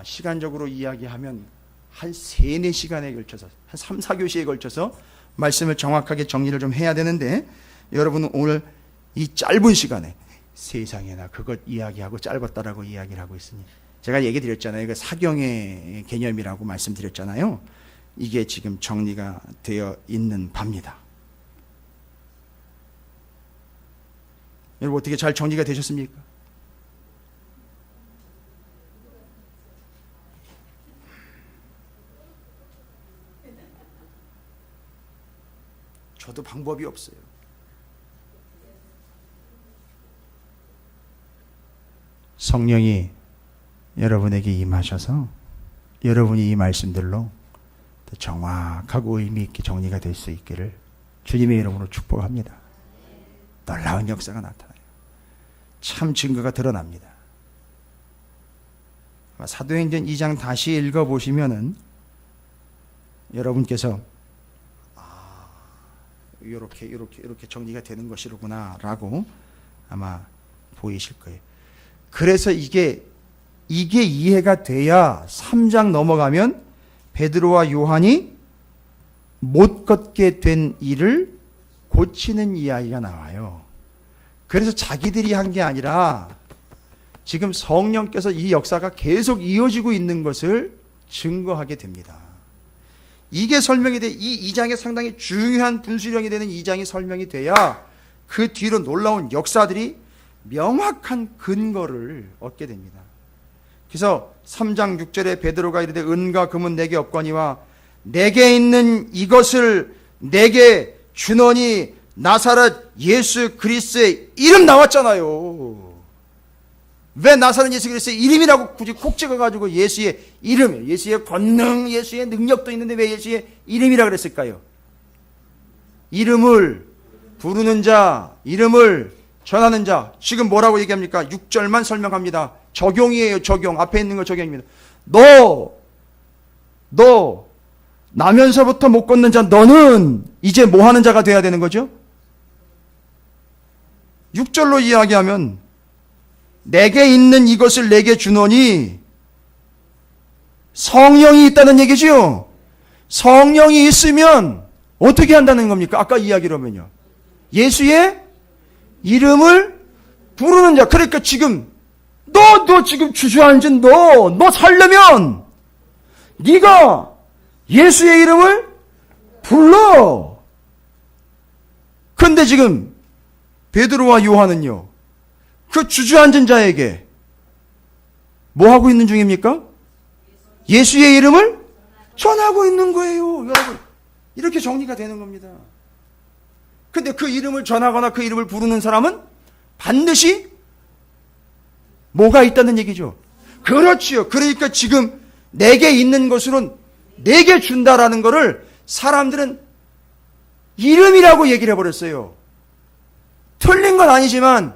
시간적으로 이야기하면 한 3-4시간에 걸쳐서 한 3-4교시에 걸쳐서 말씀을 정확하게 정리를 좀 해야 되는데, 여러분은 오늘 이 짧은 시간에 세상에나 그것 이야기하고 짧았다라고 이야기를 하고 있으니, 제가 얘기 드렸잖아요. 그 사경의 개념이라고 말씀드렸잖아요. 이게 지금 정리가 되어 있는 바입니다. 여러분 어떻게 잘 정리가 되셨습니까? 저도 방법이 없어요. 성령이 여러분에게 임하셔서 여러분이 이 말씀들로 더 정확하고 의미 있게 정리가 될 수 있기를 주님의 이름으로 축복합니다. 놀라운 역사가 나타나요. 참 증거가 드러납니다. 사도행전 2장 다시 읽어보시면은 여러분께서 이렇게 정리가 되는 것이로구나 라고 아마 보이실 거예요. 그래서 이게 이해가 돼야 3장 넘어가면 베드로와 요한이 못 걷게 된 일을 고치는 이야기가 나와요. 그래서 자기들이 한 게 아니라 지금 성령께서 이 역사가 계속 이어지고 있는 것을 증거하게 됩니다. 이게 설명이 돼, 이 2장에 상당히 중요한 분수령이 되는 2장이 설명이 돼야 그 뒤로 놀라운 역사들이 명확한 근거를 얻게 됩니다. 그래서 3장 6절에 베드로가 이르되 은과 금은 내게 없거니와 내게 있는 이것을 내게 주노니 나사렛 예수 그리스도의 이름 나왔잖아요. 왜 나사렛 예수 그리스도의 이름이라고 굳이 콕 찍어가지고 예수의 이름, 예수의 권능, 예수의 능력도 있는데 왜 예수의 이름이라 그랬을까요? 이름을 부르는 자, 이름을 전하는 자. 지금 뭐라고 얘기합니까? 6절만 설명합니다. 적용이에요. 적용. 앞에 있는 거 적용입니다. 너 나면서부터 못 걷는 자, 너는 이제 뭐 하는 자가 돼야 되는 거죠? 6절로 이야기하면 내게 있는 이것을 내게 주노니 성령이 있다는 얘기죠. 성령이 있으면 어떻게 한다는 겁니까? 아까 이야기로면요. 예수의 이름을 부르는 자. 그러니까 지금 너 지금 주저앉은 너 살려면 네가 예수의 이름을 불러. 그런데 지금 베드로와 요한은요, 그 주저앉은 자에게 뭐 하고 있는 중입니까? 예수의 이름을 전하고 있는 거예요. 여러분, 이렇게 정리가 되는 겁니다. 근데 그 이름을 전하거나 그 이름을 부르는 사람은 반드시 뭐가 있다는 얘기죠. 그렇지요. 그러니까 지금 내게 있는 것으로는 내게 준다라는 거를 사람들은 이름이라고 얘기를 해버렸어요. 틀린 건 아니지만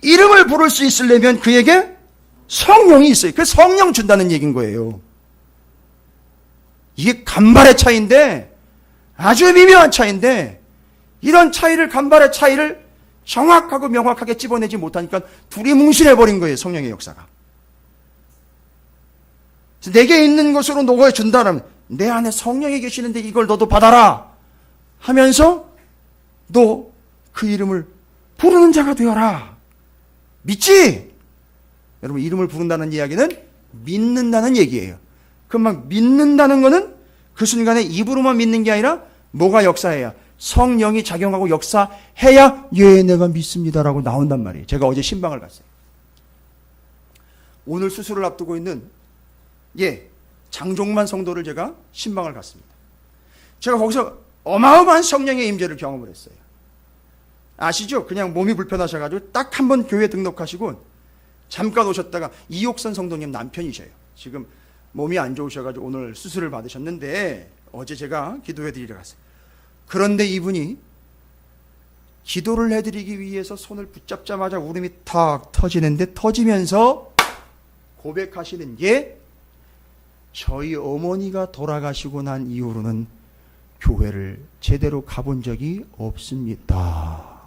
이름을 부를 수 있으려면 그에게 성령이 있어요. 그 성령 준다는 얘기인 거예요. 이게 간발의 차이인데, 아주 미묘한 차이인데, 이런 차이를, 간발의 차이를 정확하고 명확하게 찝어내지 못하니까 둘이 뭉실해버린 거예요. 성령의 역사가. 내게 있는 것으로 너가 준다라면 내 안에 성령이 계시는데 이걸 너도 받아라 하면서 너 그 이름을 부르는 자가 되어라. 믿지? 여러분, 이름을 부른다는 이야기는 믿는다는 얘기예요. 그만 믿는다는 거는 그 순간에 입으로만 믿는 게 아니라 뭐가 역사해야, 성령이 작용하고 역사해야 예 내가 믿습니다라고 나온단 말이에요. 제가 어제 신방을 갔어요. 오늘 수술을 앞두고 있는 장종만 성도를 제가 신방을 갔습니다. 제가 거기서 어마어마한 성령의 임재를 경험을 했어요. 아시죠? 그냥 몸이 불편하셔가지고 딱 한 번 교회 등록하시고 잠깐 오셨다가 이옥선 성도님 남편이셔요. 지금 몸이 안 좋으셔가지고 오늘 수술을 받으셨는데 어제 제가 기도해 드리러 갔어요. 그런데 이분이 기도를 해드리기 위해서 손을 붙잡자마자 울음이 탁 터지는데, 터지면서 고백하시는 게 저희 어머니가 돌아가시고 난 이후로는 교회를 제대로 가본 적이 없습니다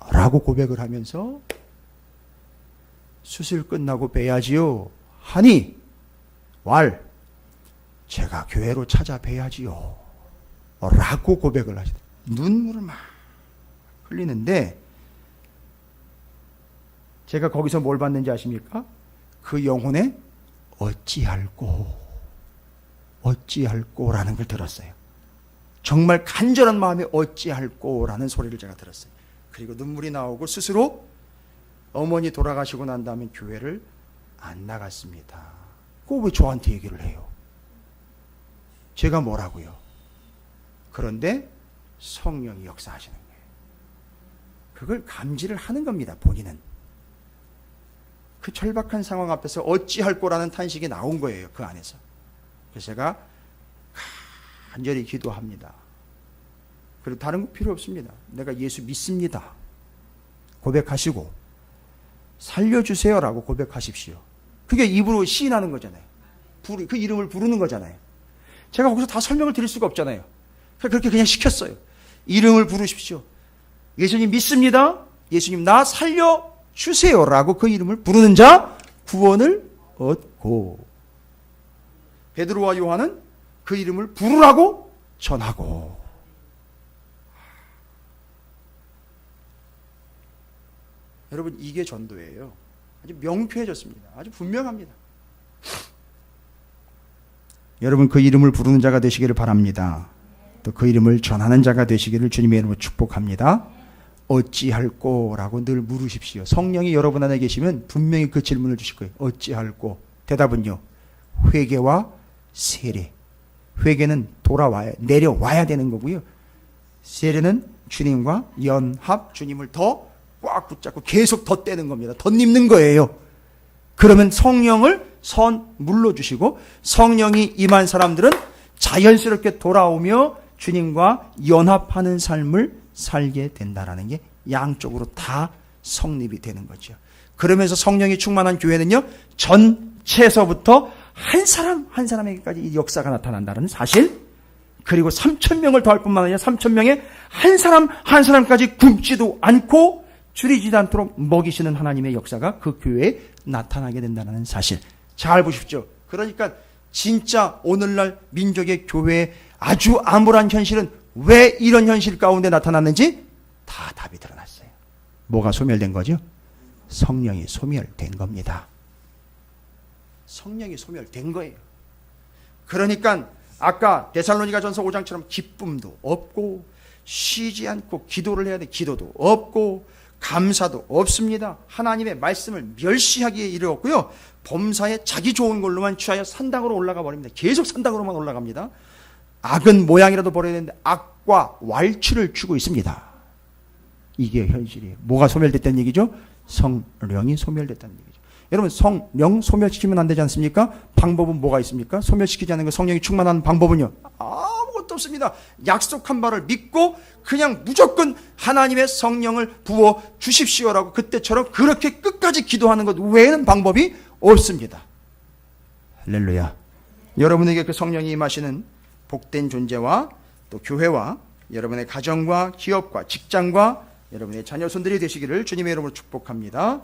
라고 고백을 하면서 수술 끝나고 뵈야지요 하니 제가 교회로 찾아뵈야지요 라고 고백을 하시더라고요. 눈물을 막 흘리는데 제가 거기서 뭘 봤는지 아십니까? 그 영혼에 어찌할꼬라는 걸 들었어요. 정말 간절한 마음에 어찌할꼬라는 소리를 제가 들었어요. 그리고 눈물이 나오고 스스로 어머니 돌아가시고 난 다음에 교회를 안 나갔습니다. 그거 왜 저한테 얘기를 해요? 제가 뭐라고요? 그런데 성령이 역사하시는 거예요. 그걸 감지를 하는 겁니다. 본인은. 그 절박한 상황 앞에서 어찌할꼬라는 탄식이 나온 거예요. 그 안에서. 그래서 제가 간절히 기도합니다. 그리고 다른 거 필요 없습니다. 내가 예수 믿습니다. 고백하시고 살려주세요라고 고백하십시오. 그게 입으로 시인하는 거잖아요. 그 이름을 부르는 거잖아요. 제가 거기서 다 설명을 드릴 수가 없잖아요. 그렇게 그냥 시켰어요. 이름을 부르십시오. 예수님 믿습니다. 예수님 나 살려주세요라고 그 이름을 부르는 자 구원을 얻고, 베드로와 요한은 그 이름을 부르라고 전하고. 여러분, 이게 전도예요. 아주 명쾌해졌습니다. 아주 분명합니다. 여러분, 그 이름을 부르는 자가 되시기를 바랍니다. 또 그 이름을 전하는 자가 되시기를 주님의 이름으로 축복합니다. 어찌할꼬라고 늘 물으십시오. 성령이 여러분 안에 계시면 분명히 그 질문을 주실 거예요. 어찌할꼬. 대답은요, 회개와 세례. 회개는 돌아와야, 내려와야 되는 거고요. 세례는 주님과 연합, 주님을 더 꽉 붙잡고 계속 덧대는 겁니다. 덧입는 거예요. 그러면 성령을 선물로 주시고, 성령이 임한 사람들은 자연스럽게 돌아오며 주님과 연합하는 삶을 살게 된다라는 게 양쪽으로 다 성립이 되는 거죠. 그러면서 성령이 충만한 교회는요, 전체에서부터 한 사람 한 사람에게까지 이 역사가 나타난다는 사실, 그리고 3,000명을 더할 뿐만 아니라 3,000명의 한 사람 한 사람까지 굶지도 않고 줄이지도 않도록 먹이시는 하나님의 역사가 그 교회에 나타나게 된다는 사실. 잘 보십시오. 그러니까 진짜 오늘날 민족의 교회의 아주 암울한 현실은 왜 이런 현실 가운데 나타났는지 다 답이 드러났어요. 뭐가 소멸된 거죠? 성령이 소멸된 겁니다. 성령이 소멸된 거예요. 그러니까 아까 데살로니가전서 5장처럼 기쁨도 없고 쉬지 않고 기도를 해야 돼. 기도도 없고 감사도 없습니다. 하나님의 말씀을 멸시하기에 이르렀고요. 범사에 자기 좋은 걸로만 취하여 산당으로 올라가 버립니다. 계속 산당으로만 올라갑니다. 악은 모양이라도 버려야 되는데 악과 왈추를 추고 있습니다. 이게 현실이에요. 뭐가 소멸됐다는 얘기죠? 성령이 소멸됐다는 얘기죠. 여러분, 성령 소멸시키면 안 되지 않습니까? 방법은 뭐가 있습니까? 소멸시키지 않는 거, 성령이 충만한 방법은요, 아무것도 없습니다. 약속한 바를 믿고 그냥 무조건 하나님의 성령을 부어 주십시오라고 그때처럼 그렇게 끝까지 기도하는 것 외에는 방법이 없습니다. 할렐루야. 여러분에게 그 성령이 임하시는 복된 존재와 또 교회와 여러분의 가정과 기업과 직장과 여러분의 자녀 손들이 되시기를 주님의 이름으로 축복합니다.